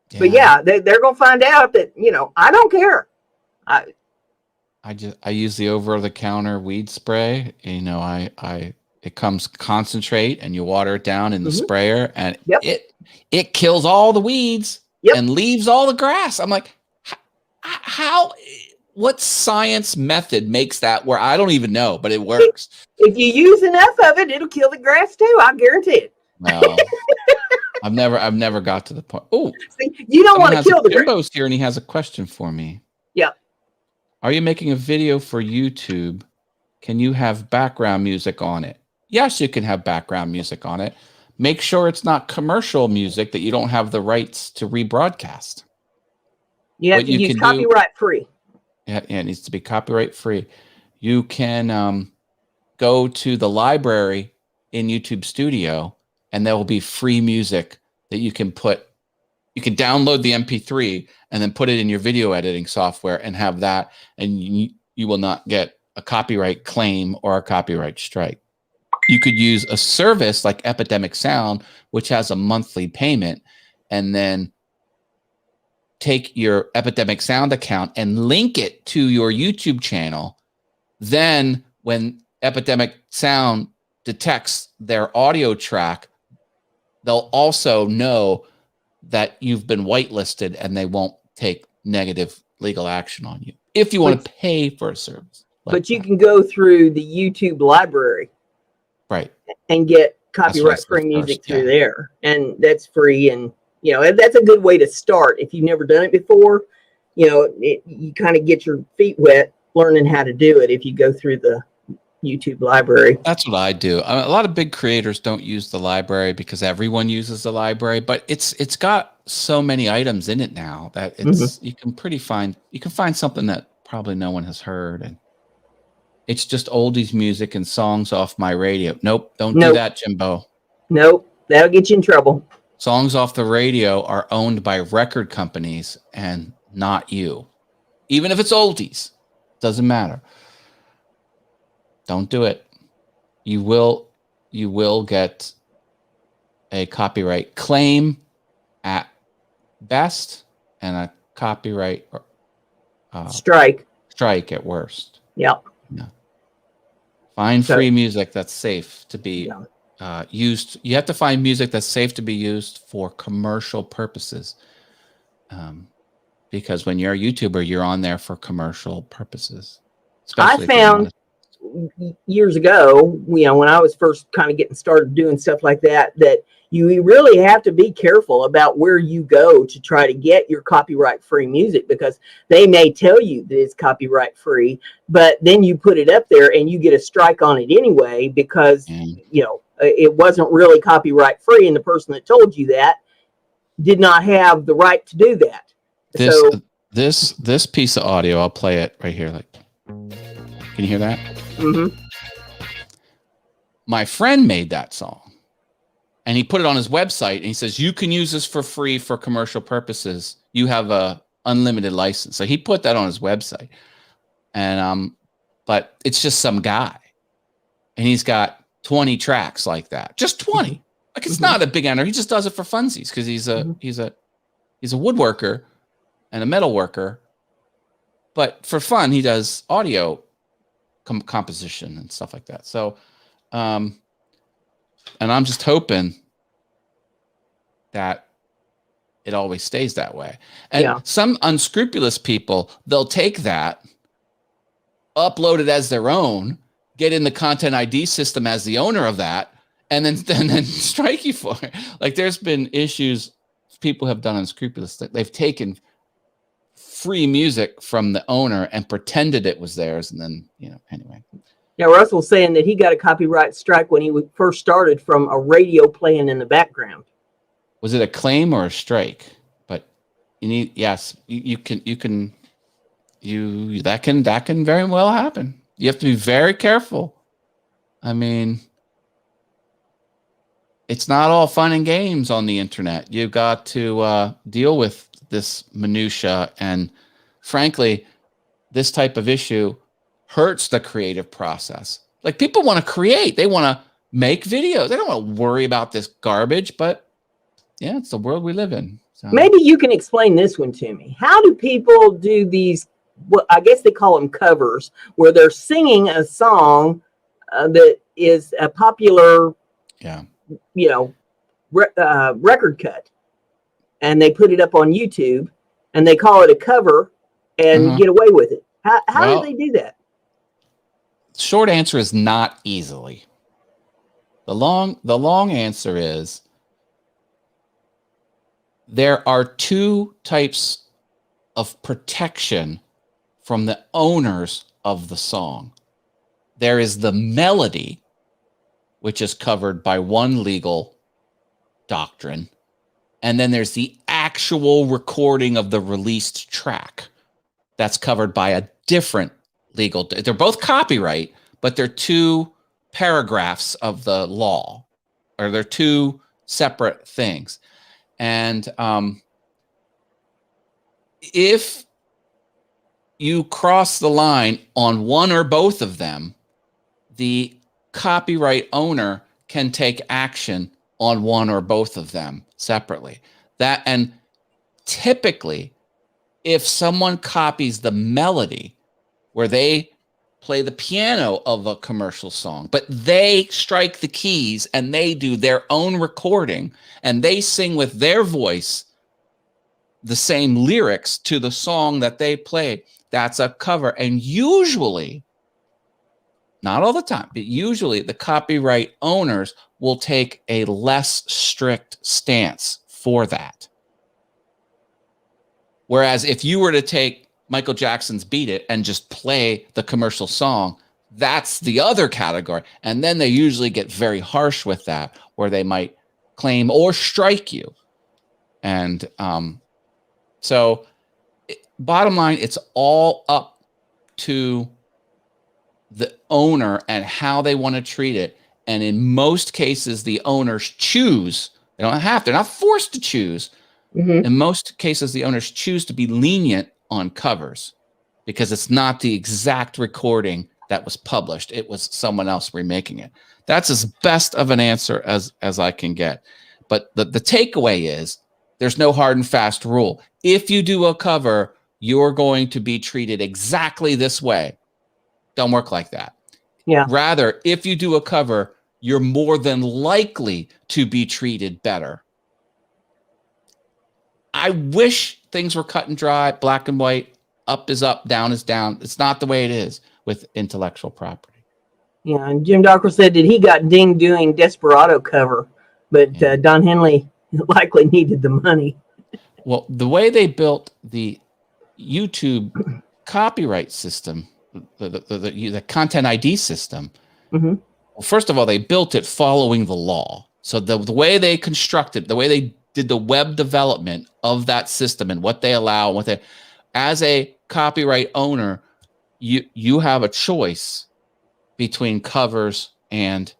Yeah. But yeah, they're gonna find out that I don't care. I use the over-the-counter weed spray. It comes concentrate, and you water it down in the sprayer, and it kills all the weeds and leaves all the grass. I'm like, what science method makes that where I don't even know, but it works? If you use enough of it, it'll kill the grass too. I guarantee it. No, I've never got to the point. Oh, you don't want to kill the grass. Jimbo's here, and he has a question for me. Yeah. Are you making a video for YouTube? Can you have background music on it? Yes, you can have background music on it. Make sure it's not commercial music that you don't have the rights to rebroadcast. You have to use copyright free. Yeah, it needs to be copyright free. You can go to the library in YouTube Studio, and there will be free music that you can put. You can download the MP3 and then put it in your video editing software and have that, and you will not get a copyright claim or a copyright strike. You could use a service like Epidemic Sound, which has a monthly payment, and then take your Epidemic Sound account and link it to your YouTube channel. Then when Epidemic Sound detects their audio track, they'll also know that you've been whitelisted and they won't take negative legal action on you if you want to pay for a service. But you can go through the YouTube library, right, and get copyright-free music through yeah. there, and that's free. And that's a good way to start if you've never done it before. You kind of get your feet wet learning how to do it if you go through the YouTube library. That's what I do. A lot of big creators don't use the library because everyone uses the library, but it's got so many items in it now that it's you can find something that probably no one has heard, and it's just oldies music and songs off my radio. Nope, don't do that, Jimbo. Nope, that'll get you in trouble. Songs off the radio are owned by record companies and not you. Even if it's oldies, doesn't matter. Don't do it. You will get a copyright claim at best and a copyright strike at worst. Yep. Yeah. Find free music that's safe to be used. You have to find music that's safe to be used for commercial purposes. Because when you're a YouTuber, you're on there for commercial purposes. I found years ago, when I was first kind of getting started doing stuff like that you really have to be careful about where you go to try to get your copyright-free music, because they may tell you that it's copyright-free, but then you put it up there and you get a strike on it anyway because it wasn't really copyright-free, and the person that told you that did not have the right to do that. This piece of audio, I'll play it right here. Can you hear that? Mm-hmm. My friend made that song, and he put it on his website, and he says, you can use this for free for commercial purposes. You have a unlimited license. So he put that on his website. And but it's just some guy, and he's got 20 tracks like that. Just 20. Like, it's not a big enter. He just does it for funsies because he's a woodworker and a metal worker. But for fun, he does audio composition and stuff like that. So, and I'm just hoping that it always stays that way. And some unscrupulous people, they'll take that, upload it as their own, get in the content ID system as the owner of that, and then strike you for it. Like, there's been issues people have done unscrupulous. They've taken free music from the owner and pretended it was theirs, and then anyway. Now, Russell's saying that he got a copyright strike when he first started from a radio playing in the background. Was it a claim or a strike? But you can that can very well happen. You have to be very careful. I mean, it's not all fun and games on the internet. You've got to deal with this minutia, and frankly, this type of issue hurts the creative process. Like, people want to create, they want to make videos, they don't want to worry about this garbage. But it's the world we live in. So maybe you can explain this one to me. How do people do these, I guess they call them covers, where they're singing a song that is a popular record cut, and they put it up on YouTube and they call it a cover and get away with it? How do they do that? Short answer is not easily. The long answer is there are two types of protection from the owners of the song. There is the melody, which is covered by one legal doctrine, and then there's the actual recording of the released track that's covered by a different legal. They're both copyright, but they're two paragraphs of the law, or they're two separate things. And if you cross the line on one or both of them, the copyright owner can take action on one or both of them separately. And typically, if someone copies the melody where they play the piano of a commercial song, but they strike the keys and they do their own recording and they sing with their voice the same lyrics to the song that they played, that's a cover. And usually, not all the time, but usually the copyright owners will take a less strict stance for that. Whereas if you were to take Michael Jackson's Beat It and just play the commercial song, that's the other category. And then they usually get very harsh with that, where they might claim or strike you. And so bottom line, it's all up to the owner and how they want to treat it. And in most cases, the owners choose. They don't have to. They're not forced to choose. Mm-hmm. In most cases, the owners choose to be lenient on covers because it's not the exact recording that was published. It was someone else remaking it. That's as best of an answer as I can get. But the takeaway is there's no hard and fast rule. If you do a cover, you're going to be treated exactly this way. Don't work like that. Yeah. Rather, if you do a cover, you're more than likely to be treated better. I wish things were cut and dry, black and white, up is up, down is down. It's not the way it is with intellectual property. Yeah, and Jim Dockrell said that he got dinged doing Desperado cover, but Don Henley likely needed the money. Well, the way they built the YouTube copyright system, the content ID system, mm-hmm. Well, first of all, they built it following the law. So the way they constructed, the way they did the web development of that system and what they allow, as a copyright owner, you have a choice between covers and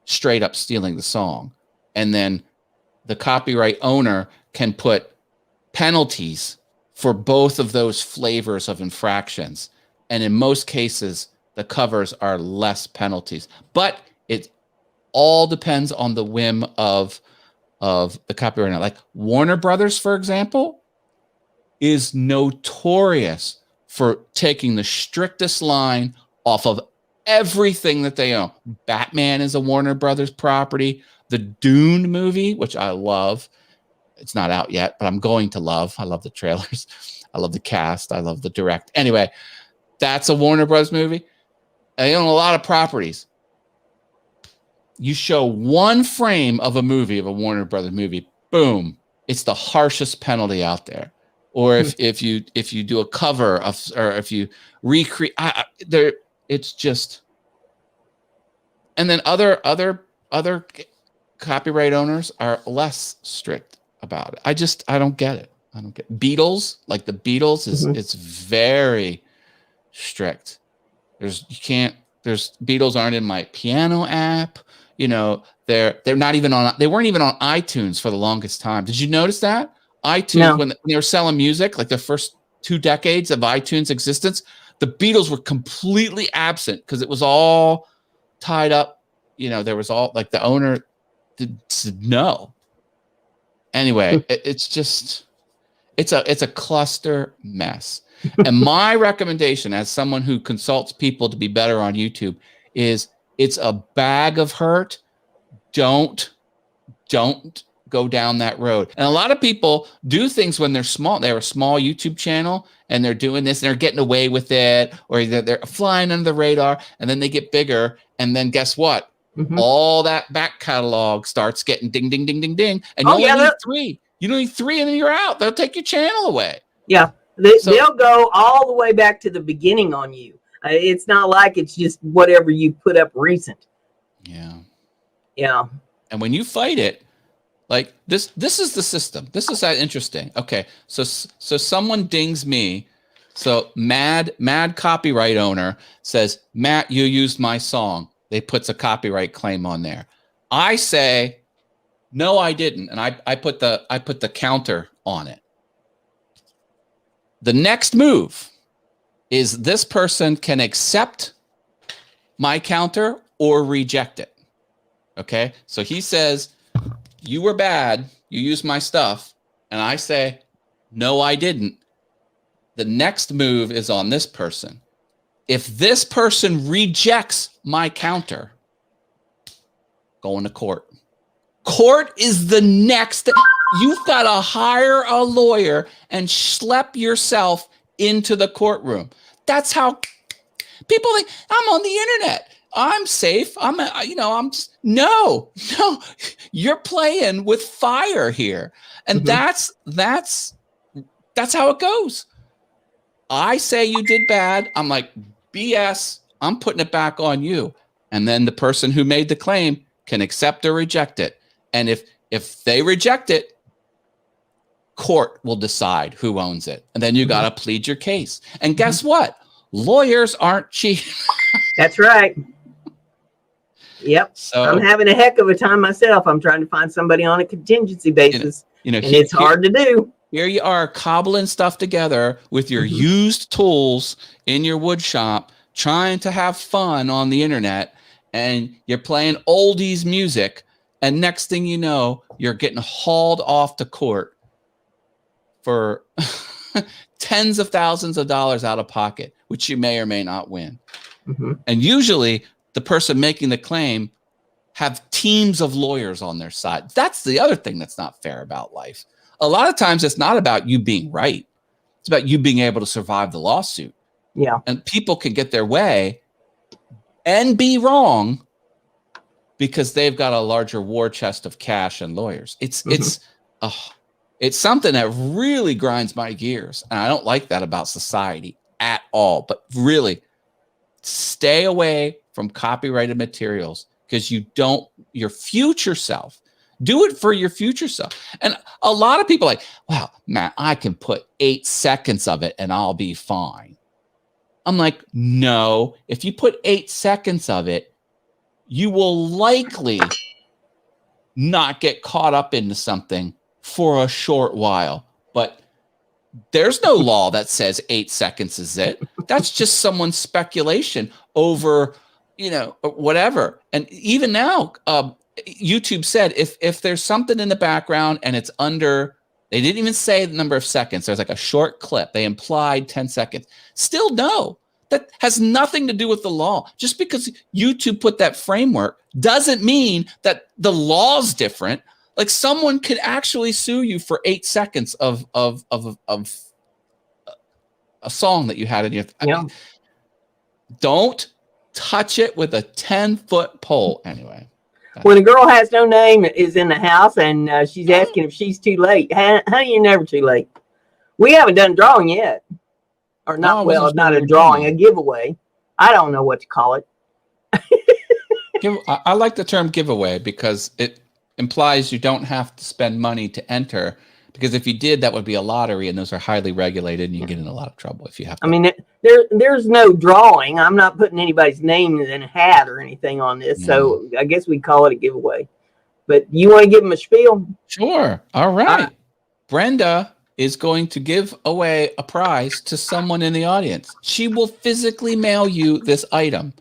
straight up stealing the song. And then the copyright owner can put penalties for both of those flavors of infractions. And in most cases, the covers are less penalties. But it all depends on the whim of the copyright owner. Like Warner Brothers, for example, is notorious for taking the strictest line off of everything that they own. Batman is a Warner Brothers property. The Dune movie, which I love, it's not out yet, but I'm going to love. I love the trailers. I love the cast. I love the direct. Anyway, that's a Warner Brothers movie. They own a lot of properties. You show one frame of a movie, of a Warner Brothers movie, boom, it's the harshest penalty out there. Or if you do a cover of, or if you recreate, it's just. And then other copyright owners are less strict about it. I don't get it. I don't get Beatles, like the Beatles is it's very strict. Beatles aren't in my piano app. You know, they're not even on, they weren't even on iTunes for the longest time. Did you notice that? iTunes, when they were selling music, like the first 2 decades of iTunes existence, the Beatles were completely absent because it was all tied up. You know, there was all like the owner said no. Anyway, it's a cluster mess. And my recommendation as someone who consults people to be better on YouTube is it's a bag of hurt. Don't go down that road. And a lot of people do things when they're small. They have a small YouTube channel and they're doing this and they're getting away with it, or they're flying under the radar, and then they get bigger. And then guess what? All that back catalog starts getting ding, ding, ding, ding, ding. And you only need 3. You don't need 3 and then you're out. They'll take your channel away. Yeah. They'll go all the way back to the beginning on you. It's not like it's just whatever you put up recent. Yeah. Yeah. And when you fight it, like this is the system. This is that interesting. Okay. So someone dings me. So mad copyright owner says, Matt, you used my song. They puts a copyright claim on there. I say, no, I didn't. And I put the counter on it. The next move is this person can accept my counter or reject it. Okay. So he says, you were bad. You used my stuff. And I say, no, I didn't. The next move is on this person. If this person rejects my counter, going to court. Court is the next. You've got to hire a lawyer and schlep yourself into the courtroom. That's how people think. I'm on the internet. I'm safe. No, you're playing with fire here. And that's how it goes. I say you did bad. I'm like, BS. I'm putting it back on you. And then the person who made the claim can accept or reject it. And if they reject it, court will decide who owns it. And then you got to plead your case. And guess what? Lawyers aren't cheap. That's right. Yep. So I'm having a heck of a time myself. I'm trying to find somebody on a contingency basis. And it's hard to do. Here you are cobbling stuff together with your used tools in your wood shop, trying to have fun on the internet, and you're playing oldies music. And next thing you know, you're getting hauled off to court for tens of thousands of dollars out of pocket, which you may or may not win. And usually the person making the claim have teams of lawyers on their side. That's the other thing that's not fair about life. A lot of times it's not about you being right. It's about you being able to survive the lawsuit. Yeah. And people can get their way and be wrong because they've got a larger war chest of cash and lawyers. It's something that really grinds my gears. And I don't like that about society at all. But really, stay away from copyrighted materials because your future self. Do it for your future self. And a lot of people are like, wow, Matt, I can put 8 seconds of it and I'll be fine. I'm like, no, if you put 8 seconds of it, you will likely not get caught up into something for a short while. But there's no law that says 8 seconds is it. That's just someone's speculation over, whatever. And even now, YouTube said if there's something in the background and it's under, they didn't even say the number of seconds. There's like a short clip. They implied 10 seconds. Still no. That has nothing to do with the law. Just because YouTube put that framework doesn't mean that the law's different. Like someone could actually sue you for 8 seconds of a song that you had in your. I mean, don't touch it with a 10-foot pole. Anyway, when a girl has no name is in the house and she's asking if she's too late, honey, you're never too late. We haven't done drawing yet. Or not, not a drawing, a giveaway. I don't know what to call it. I like the term giveaway because it implies you don't have to spend money to enter. Because if you did, that would be a lottery, and those are highly regulated, and you get in a lot of trouble if you have to. I mean, there's no drawing. I'm not putting anybody's name in a hat or anything on this, so I guess we call it a giveaway. But you want to give them a spiel? Sure. All right. Brenda is going to give away a prize to someone in the audience. She will physically mail you this item.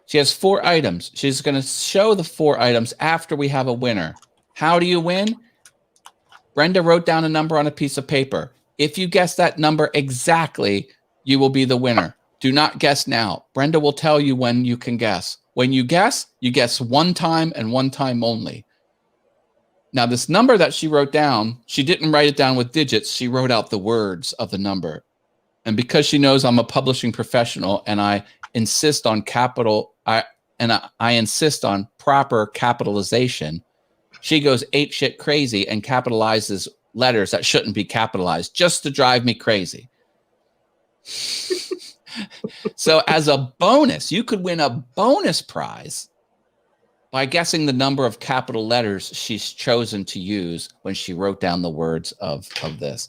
She has 4 items. She's going to show the 4 items after we have a winner. How do you win? Brenda wrote down a number on a piece of paper. If you guess that number exactly, you will be the winner. Do not guess now. Brenda will tell you when you can guess. When you guess one time and one time only. Now, this number that she wrote down, she didn't write it down with digits. She wrote out the words of the number. And because she knows I'm a publishing professional and I insist on I insist on proper capitalization, she goes apeshit crazy and capitalizes letters that shouldn't be capitalized just to drive me crazy. So as a bonus, you could win a bonus prize by guessing the number of capital letters she's chosen to use when she wrote down the words of this.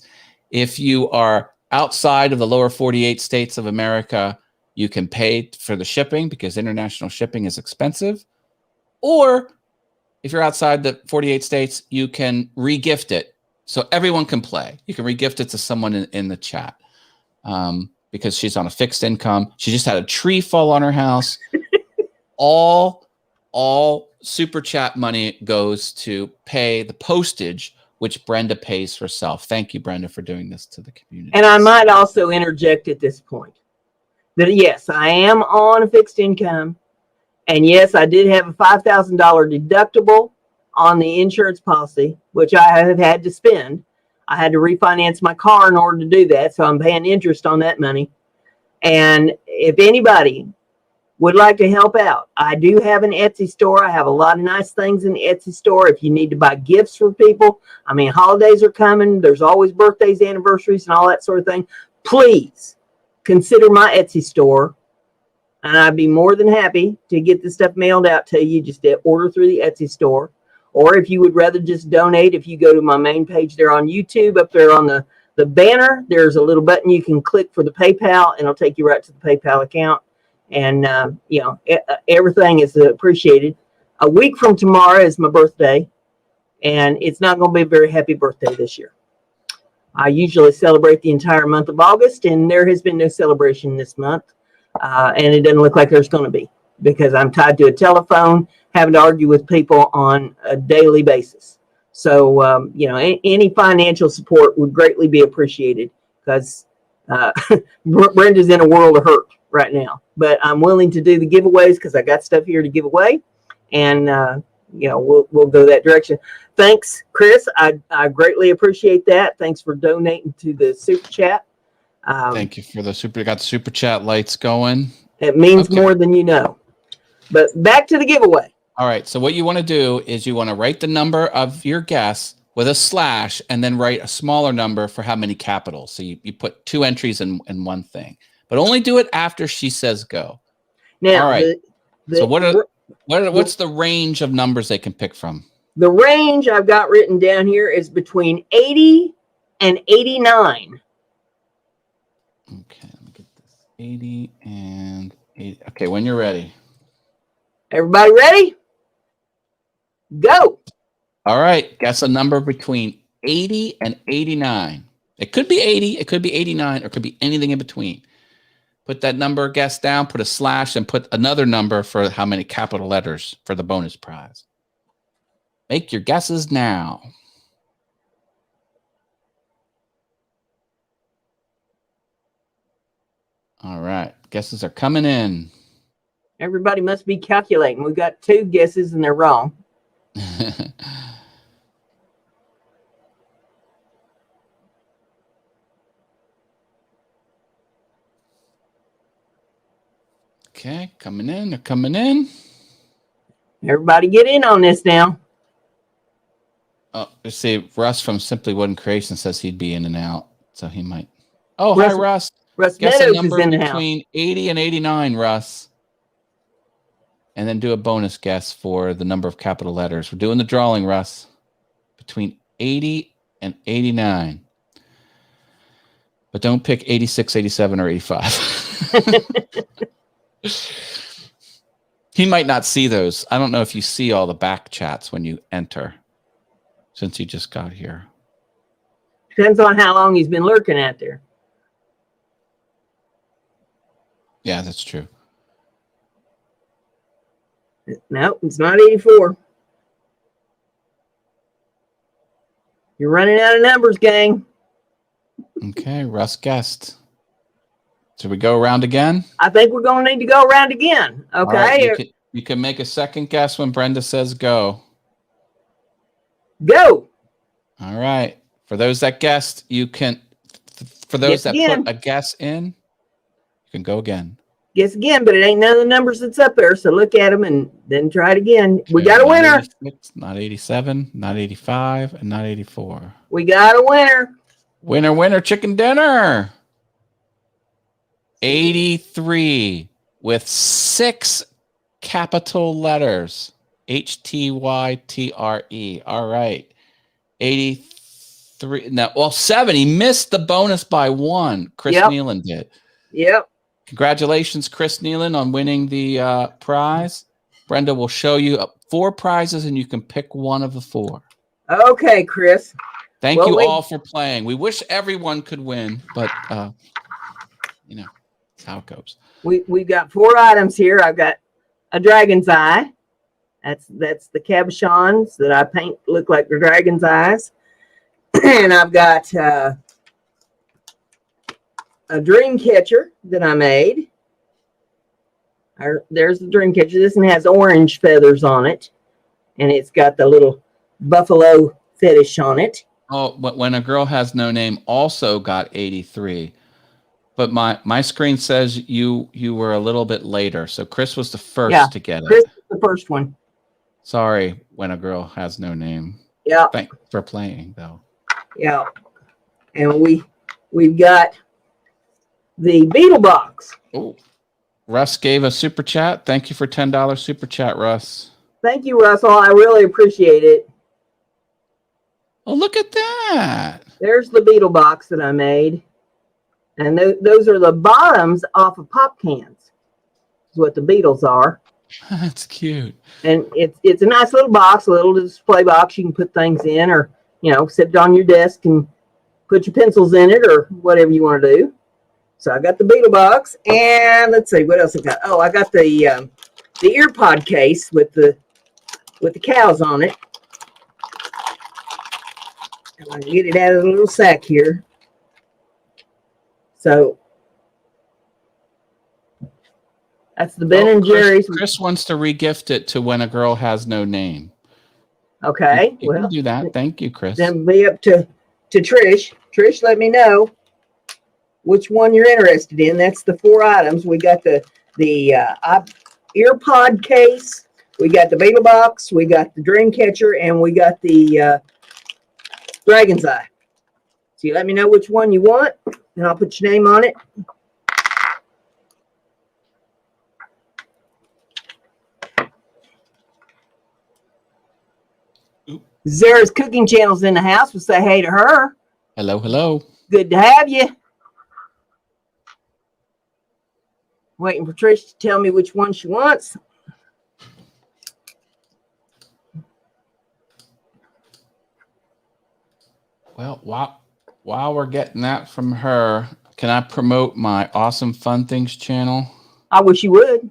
If you are outside of the lower 48 states of America, you can pay for the shipping because international shipping is expensive. Or if you're outside the 48 states, you can re-gift it so everyone can play. You can re-gift it to someone in the chat because she's on a fixed income. She just had a tree fall on her house. all super chat money goes to pay the postage, which Brenda pays herself. Thank you, Brenda, for doing this to the community. And I might also interject at this point that yes, I am on a fixed income. And yes, I did have a $5,000 deductible on the insurance policy, which I have had to spend. I had to refinance my car in order to do that. So I'm paying interest on that money. And if anybody would like to help out, I do have an Etsy store. I have a lot of nice things in the Etsy store. If you need to buy gifts for people, I mean, holidays are coming. There's always birthdays, anniversaries, and all that sort of thing. Please consider my Etsy store. And I'd be more than happy to get this stuff mailed out to you. Just order through the Etsy store. Or if you would rather just donate, if you go to my main page there on YouTube, up there on the banner, there's a little button you can click for the PayPal, and it'll take you right to the PayPal account. And, everything is appreciated. A week from tomorrow is my birthday, and it's not going to be a very happy birthday this year. I usually celebrate the entire month of August, and there has been no celebration this month. And it doesn't look like there's going to be, because I'm tied to a telephone, having to argue with people on a daily basis. So, any financial support would greatly be appreciated, because Brenda's in a world of hurt right now. But I'm willing to do the giveaways because I got stuff here to give away, and we'll go that direction. Thanks, Chris. I greatly appreciate that. Thanks for donating to the super chat. Thank you for the got the super chat lights going. It means more than you know. But back to the giveaway. All right. So what you want to do is you want to write the number of your guess with a slash, and then write a smaller number for how many capitals. So you put 2 entries in one thing, but only do it after she says go. Now, all right. So what's the range of numbers they can pick from? The range I've got written down here is between 80 and 89. Okay, let me get this. 80 and 80. Okay, when you're ready. Everybody ready? Go. All right, guess a number between 80 and 89. It could be 80, it could be 89, or it could be anything in between. Put that number guess down, put a slash, and put another number for how many capital letters for the bonus prize. Make your guesses now. All right, guesses are coming in. Everybody must be calculating. We've got 2 guesses and they're wrong. Okay, coming in. They're coming in. Everybody get in on this now. Oh, let's see. Russ from Simply Wooden Creation says he'd be in and out, so he might. Oh, Russ, hi, Russ. Russ Guess Meadows a number is in the between 80 and 89, Russ. And then do a bonus guess for the number of capital letters. We're doing the drawing, Russ. Between 80 and 89. But don't pick 86, 87, or 85. He might not see those. I don't know if you see all the back chats when you enter, since you just got here. Depends on how long he's been lurking out there. Yeah, that's true. No, it's not 84. You're running out of numbers, gang. Okay, Russ guessed. Should we go around again? I think we're going to need to go around again. Okay. Right, you can make a second guess when Brenda says go. Go. All right. For those that guessed, you can. For those that put a guess in, you can go again. Guess again, but it ain't none of the numbers that's up there. So look at them and then try it again. We got a winner. 86, not 87, not 85, and not 84. We got a winner. Winner, winner, chicken dinner. 83 with 6 capital letters. HTYTRE. All right. 83. Now, well, 7. He missed the bonus by 1. Chris Nealon did. Yep. Congratulations, Chris Nealon, on winning the prize. Brenda will show you 4 prizes, and you can pick one of the 4. Okay, Chris. Thank you all for playing. We wish everyone could win, but that's how it goes. We've got 4 items here. I've got a dragon's eye. That's the cabochons that I paint look like the dragon's eyes. And I've got a dream catcher that I made. There's the dream catcher. This one has orange feathers on it, and it's got the little buffalo fetish on it. Oh, When a Girl Has No Name also got 83. But my screen says you were a little bit later. So Chris was the first to get it. Chris was the first one. Sorry, When a Girl Has No Name. Yeah. Thanks for playing, though. Yeah. And we've got the Beetle box. Oh, Russ gave a super chat. Thank you for $10 super chat, Russ. Thank you, Russell. I really appreciate it. Oh, look at that. There's the Beetle box that I made. And those are the bottoms off of pop cans. Is what the Beatles are. That's cute. And it's a nice little box, a little display box. You can put things in, or sit it on your desk and put your pencils in it, or whatever you want to do. So I got the Beetle box, and let's see what else I got. Oh, I got the ear pod case with the cows on it. And I can get it out of the little sack here. So that's the Ben and Jerry's. Chris wants to regift it to When a Girl Has No Name. Okay, you can do that. Thank you, Chris. Then be up to Trish. Trish, let me know which one you're interested in. That's the 4 items. We got the ear pod case. We got the Beetle box. We got the dream catcher, and we got the dragon's eye. So you let me know which one you want, and I'll put your name on it. Zara's Cooking Channel's in the house. We'll say hey to her. Hello, hello. Good to have you. Waiting for Trish to tell me which one she wants. Well, while we're getting that from her, can I promote my Awesome Fun Things channel? I wish you would.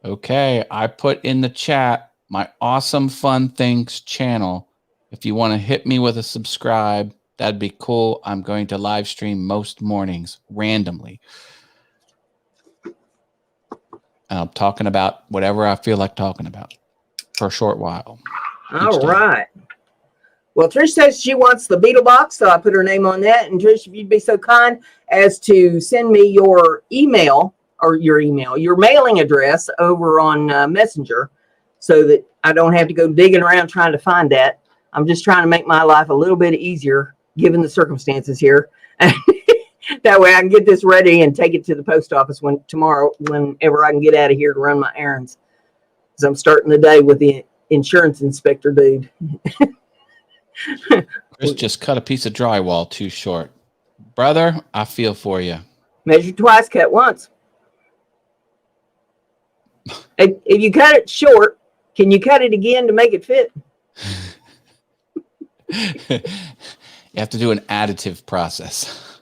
Okay, I put in the chat my Awesome Fun Things channel. If you want to hit me with a subscribe, that'd be cool. I'm going to live stream most mornings randomly. And I'm talking about whatever I feel like talking about for a short while. All right. Well, Trish says she wants the Beetle box, so I put her name on that. And Trish, if you'd be so kind as to send me your email, your mailing address over on Messenger, so that I don't have to go digging around trying to find that. I'm just trying to make my life a little bit easier given the circumstances here. That way I can get this ready and take it to the post office tomorrow, whenever I can get out of here to run my errands. Because I'm starting the day with the insurance inspector dude. Chris just cut a piece of drywall too short. Brother, I feel for you. Measure twice, cut once. If you cut it short, can you cut it again to make it fit? You have to do an additive process.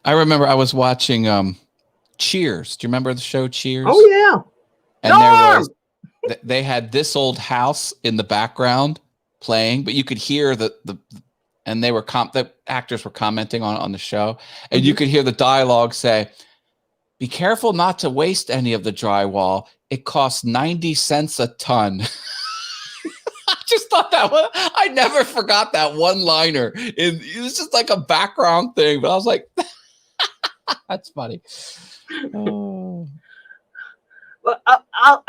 I remember I was watching Cheers. Do you remember the show Cheers? Oh, yeah. And they had This Old House in the background playing, but you could hear and they were the actors were commenting on the show, and you could hear the dialogue say, "Be careful not to waste any of the drywall. It costs 90 cents a ton." I just thought I never forgot that one-liner. It was just like a background thing, but I was like, that's funny. Oh. Well, I'll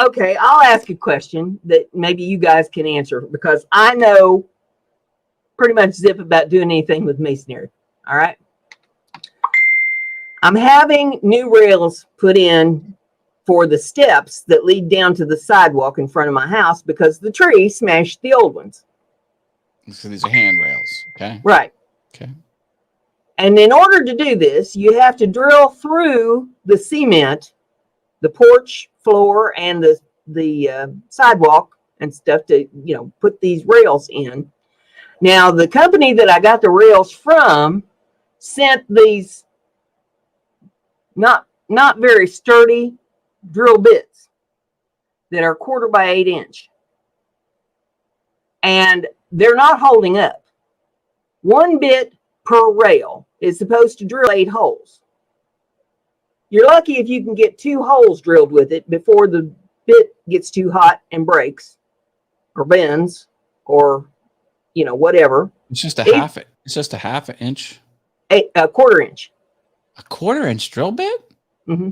ask a question that maybe you guys can answer, because I know pretty much zip about doing anything with masonry. All right. I'm having new rails put in for the steps that lead down to the sidewalk in front of my house because the tree smashed the old ones. So these are handrails, okay? Right. Okay. And in order to do this, you have to drill through the cement, the porch floor, and the sidewalk and stuff to, put these rails in. Now, the company that I got the rails from sent these not very sturdy drill bits. that are 1/4 by 8 inch. And they're not holding up. 1 bit per rail is supposed to drill 8 holes. You're lucky if you can get 2 holes drilled with it before the bit gets too hot and breaks or bends or, whatever. It's just a half it. It's just a half an inch. A 1/4 inch. A 1/4 inch drill bit? Mm-hmm.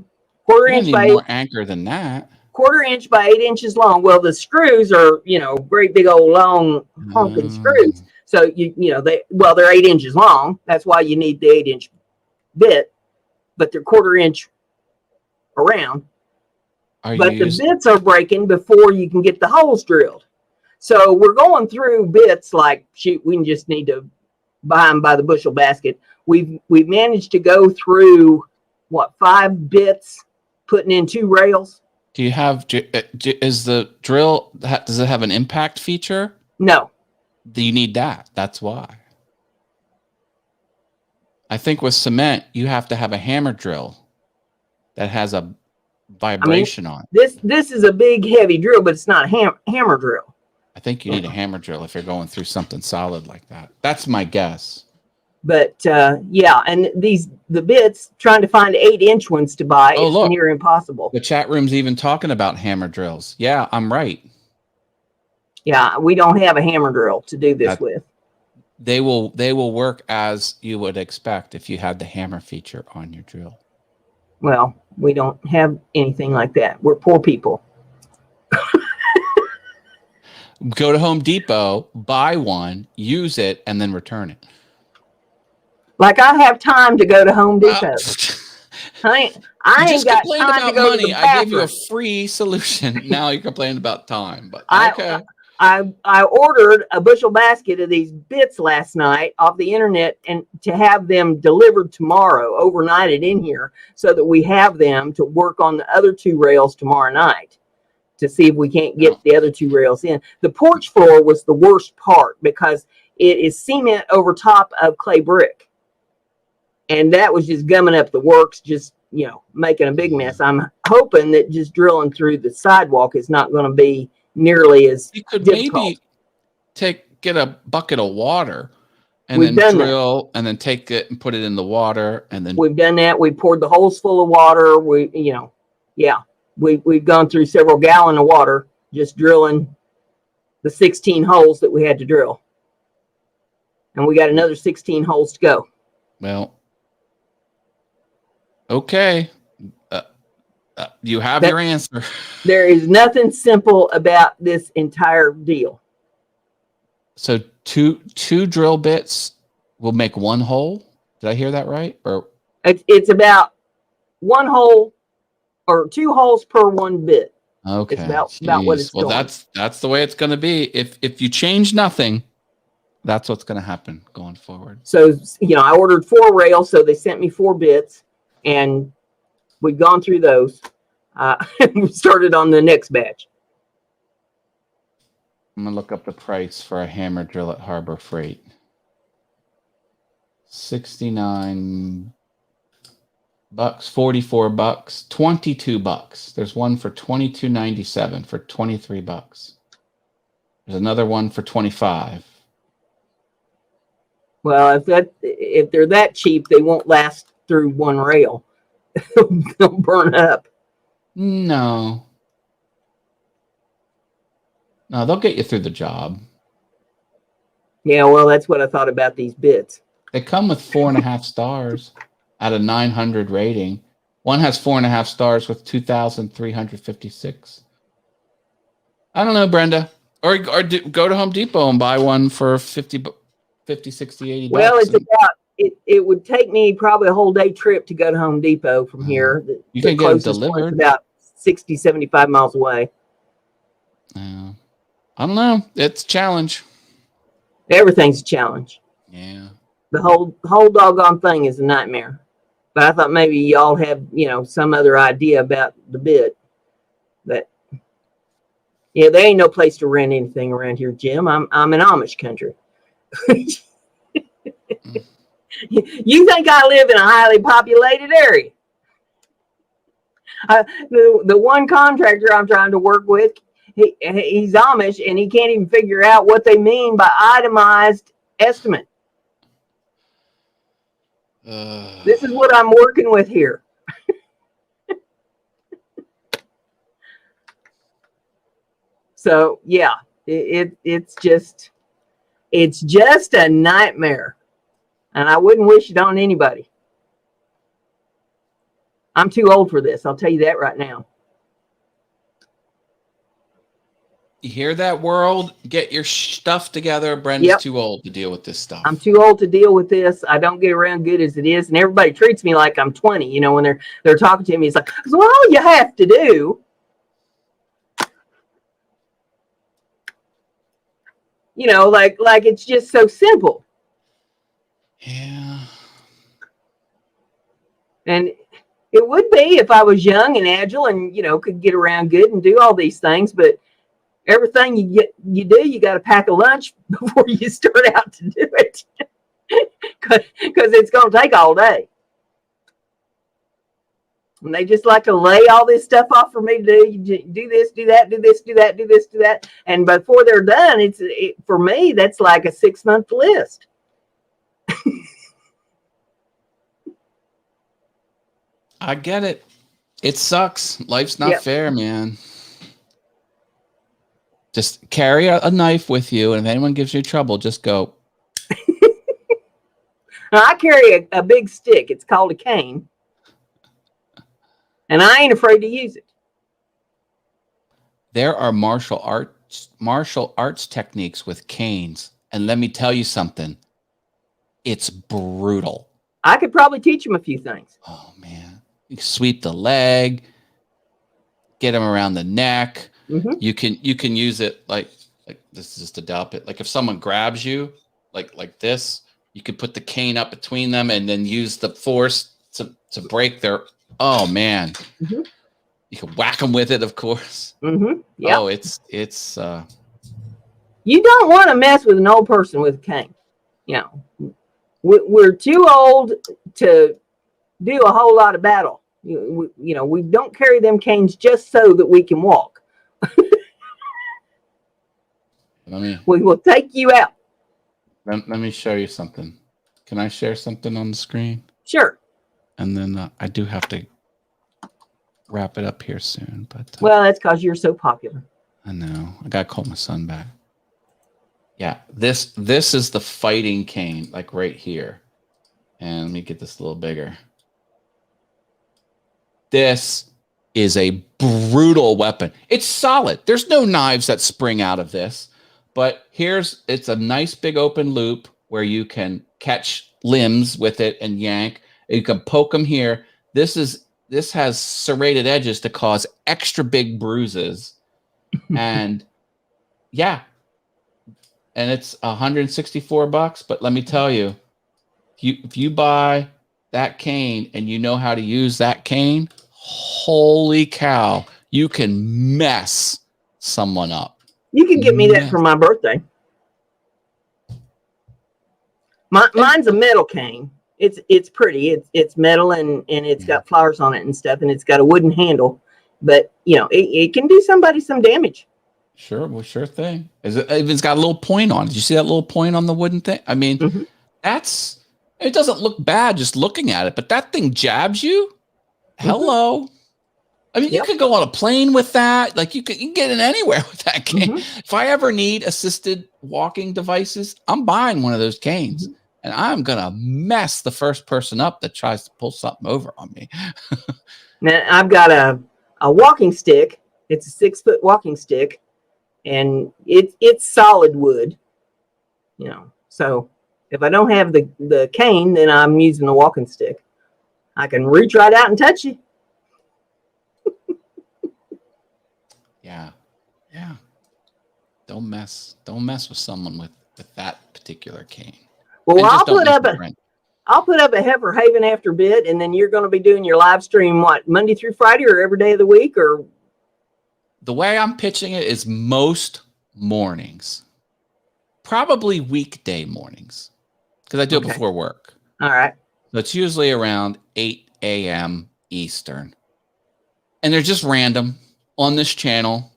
1/4 inch need by more anchor than that. 1/4 inch by 8 inches long. Well, the screws are, great big old long honking screws. So they're 8 inches long. That's why you need the 8 inch bit, but they're 1/4 inch around. But the bits are breaking before you can get the holes drilled. So we're going through bits like, shoot, we just need to buy them by the bushel basket. We've managed to go through 5 bits, putting in 2 rails. Do you have, is the drill, does it have an impact feature? No. Do you need that? That's why. I think with cement, you have to have a hammer drill that has a vibration on it. This is a big, heavy drill, but it's not a hammer drill. I think you need a hammer drill if you're going through something solid like that. That's my guess. But yeah, and the bits, trying to find 8 inch ones to buy is near impossible. The chat room's even talking about hammer drills. Yeah, I'm right. Yeah, we don't have a hammer drill to do this with. They will work as you would expect if you had the hammer feature on your drill. Well, we don't have anything like that. We're poor people. Go to Home Depot, buy one, use it, and then return it. Like I have time to go to Home Depot. I ain't got time to go money. to the bathroom. I gave you a free solution. Now you're complaining about time. But okay. I ordered a bushel basket of these bits last night off the internet and to have them delivered tomorrow, overnighted in here, so that we have them to work on the other 2 rails tomorrow night to see if we can't get the other 2 rails in. The porch floor was the worst part because it is cement over top of clay brick. And that was just gumming up the works, just, making a big mess. I'm hoping that just drilling through the sidewalk is not going to be nearly as you could difficult. Maybe get a bucket of water and then drill and then take it and put it in the water and then we've done that. We poured the holes full of water. We've gone through several gallons of water just drilling the 16 holes that we had to drill. And we got another 16 holes to go. Well, okay. You have your answer. There is nothing simple about this entire deal. So two drill bits will make 1 hole. Did I hear that right? Or it's about 1 hole or 2 holes per 1 bit. Okay. It's about what it's doing. Well, that's the way it's going to be. If you change nothing, that's what's going to happen going forward. So, I ordered 4 rails, so they sent me 4 bits, and we've gone through those. We started on the next batch. I'm going to look up the price for a hammer drill at Harbor Freight. $69, $44, $22. There's one for $22.97 for $23. There's another one for $25. Well, if they're that cheap, they won't last through 1 rail. They'll burn up. No, they'll get you through the job. Yeah, well, that's what I thought about these bits. They come with 4.5 stars out of 900 rating. One has 4.5 stars with 2,356. I don't know, Brenda. Or go to Home Depot and buy one for 50, 60, 80 bucks. Well, it's about it would take me probably a whole day trip to go to Home Depot from here. You can get it delivered. About 60, 75 miles away. I don't know. It's a challenge. Everything's a challenge. Yeah. The whole doggone thing is a nightmare. But I thought maybe y'all have, some other idea about the bit. But yeah, there ain't no place to rent anything around here, Jim. I'm in Amish country. You think I live in a highly populated area? The one contractor I'm trying to work with, he's Amish and he can't even figure out what they mean by itemized estimate. This is what I'm working with here. So yeah, it's just a nightmare, and I wouldn't wish it on anybody. I'm too old for this. I'll tell you that right now. You hear that, world? Get your stuff together. Brenda's too old to deal with this stuff. I'm too old to deal with this. I don't get around good as it is, and everybody treats me like I'm 20. You know, when they're talking to me, it's like, well, all you have to do, you know, like it's just so simple. Yeah. And it would be if I was young and agile and, you know, could get around good and do all these things, but everything you do, you got to pack a lunch before you start out to do it, because it's going to take all day. And they just like to lay all this stuff off for me to do. You do this, do that, do this, do that, do this, do that, and before they're done, for me that's like a 6-month list. I get it. It sucks. Life's not fair, man. Just carry a knife with you, and if anyone gives you trouble, just go. Now, I carry a big stick. It's called a cane. And I ain't afraid to use it. There are martial arts techniques with canes. And let me tell you something. It's brutal. I could probably teach them a few things. Oh, man. You sweep the leg, get them around the neck. Mm-hmm. You can use it like this is just to doubt it. Like if someone grabs you like this, you could put the cane up between them and then use the force to break their. Oh man, mm-hmm. You can whack them with it, of course. Mm-hmm. Yeah. Oh, it's. You don't want to mess with an old person with a cane. You know, we're too old to do a whole lot of battle. You know, we don't carry them canes just so that we can walk. We will take you out. Let me show you something. Can I share something on the screen? Sure. And then I do have to wrap it up here soon. But well, that's because you're so popular. I know. I gotta call my son back. Yeah, this is the fighting cane, like right here. And let me get this a little bigger. This is a brutal weapon. It's solid. There's no knives that spring out of this. But it's a nice big open loop where you can catch limbs with it and yank. You can poke them here. This has serrated edges to cause extra big bruises. And yeah. And it's $164. But let me tell you, if you buy that cane and you know how to use that cane, holy cow, you can mess someone up. You can get me that for my birthday. Mine's a metal cane. It's pretty. It's metal and it's got flowers on it and stuff, and it's got a wooden handle. But you know, it can do somebody some damage. Sure, well, sure thing. It's got a little point on it. Did you see that little point on the wooden thing? I mean, it doesn't look bad just looking at it, but that thing jabs you. Hello. I mean, you could go on a plane with that. Like you can get in anywhere with that cane. If I ever need assisted walking devices, I'm buying one of those canes, and I'm gonna mess the first person up that tries to pull something over on me. Now I've got a walking stick. It's a 6-foot walking stick, and it's solid wood. You know, so if I don't have the cane, then I'm using the walking stick. I can reach right out and touch you. Yeah. Don't mess with someone with that particular cane. Well, I'll put up a Heifer Haven after bit, and then you're going to be doing your live stream Monday through Friday or every day of the week, or the way I'm pitching it is most mornings, probably weekday mornings, because I do it before work. All right. So it's usually around 8 a.m. Eastern. And they're just random on this channel.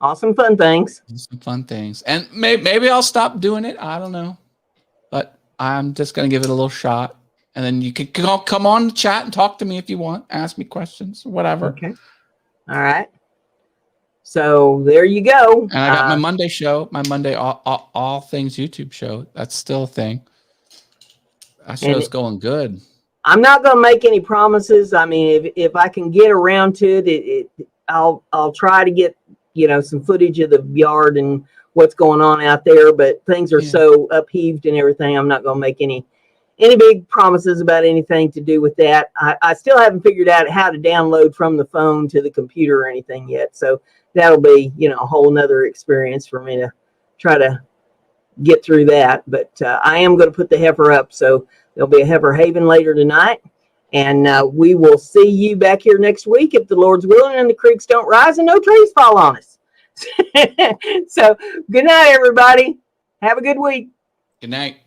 Awesome fun things. Some fun things. And maybe I'll stop doing it. I don't know. But I'm just going to give it a little shot. And then you can come on the chat and talk to me if you want. Ask me questions, whatever. Okay. All right. So there you go. And I got my Monday show, my Monday all things YouTube show. That's still a thing. That show's going good. I'm not going to make any promises. I mean, if I can get around to it, I'll try to get, some footage of the yard and what's going on out there. But things are so upheaved and everything. I'm not going to make any big promises about anything to do with that. I still haven't figured out how to download from the phone to the computer or anything yet. So that'll be, a whole nother experience for me to try to get through that. But I am going to put the heifer up. So there'll be a heifer haven later tonight. And we will see you back here next week if the Lord's willing and the creeks don't rise and no trees fall on us. So good night, everybody. Have a good week. Good night.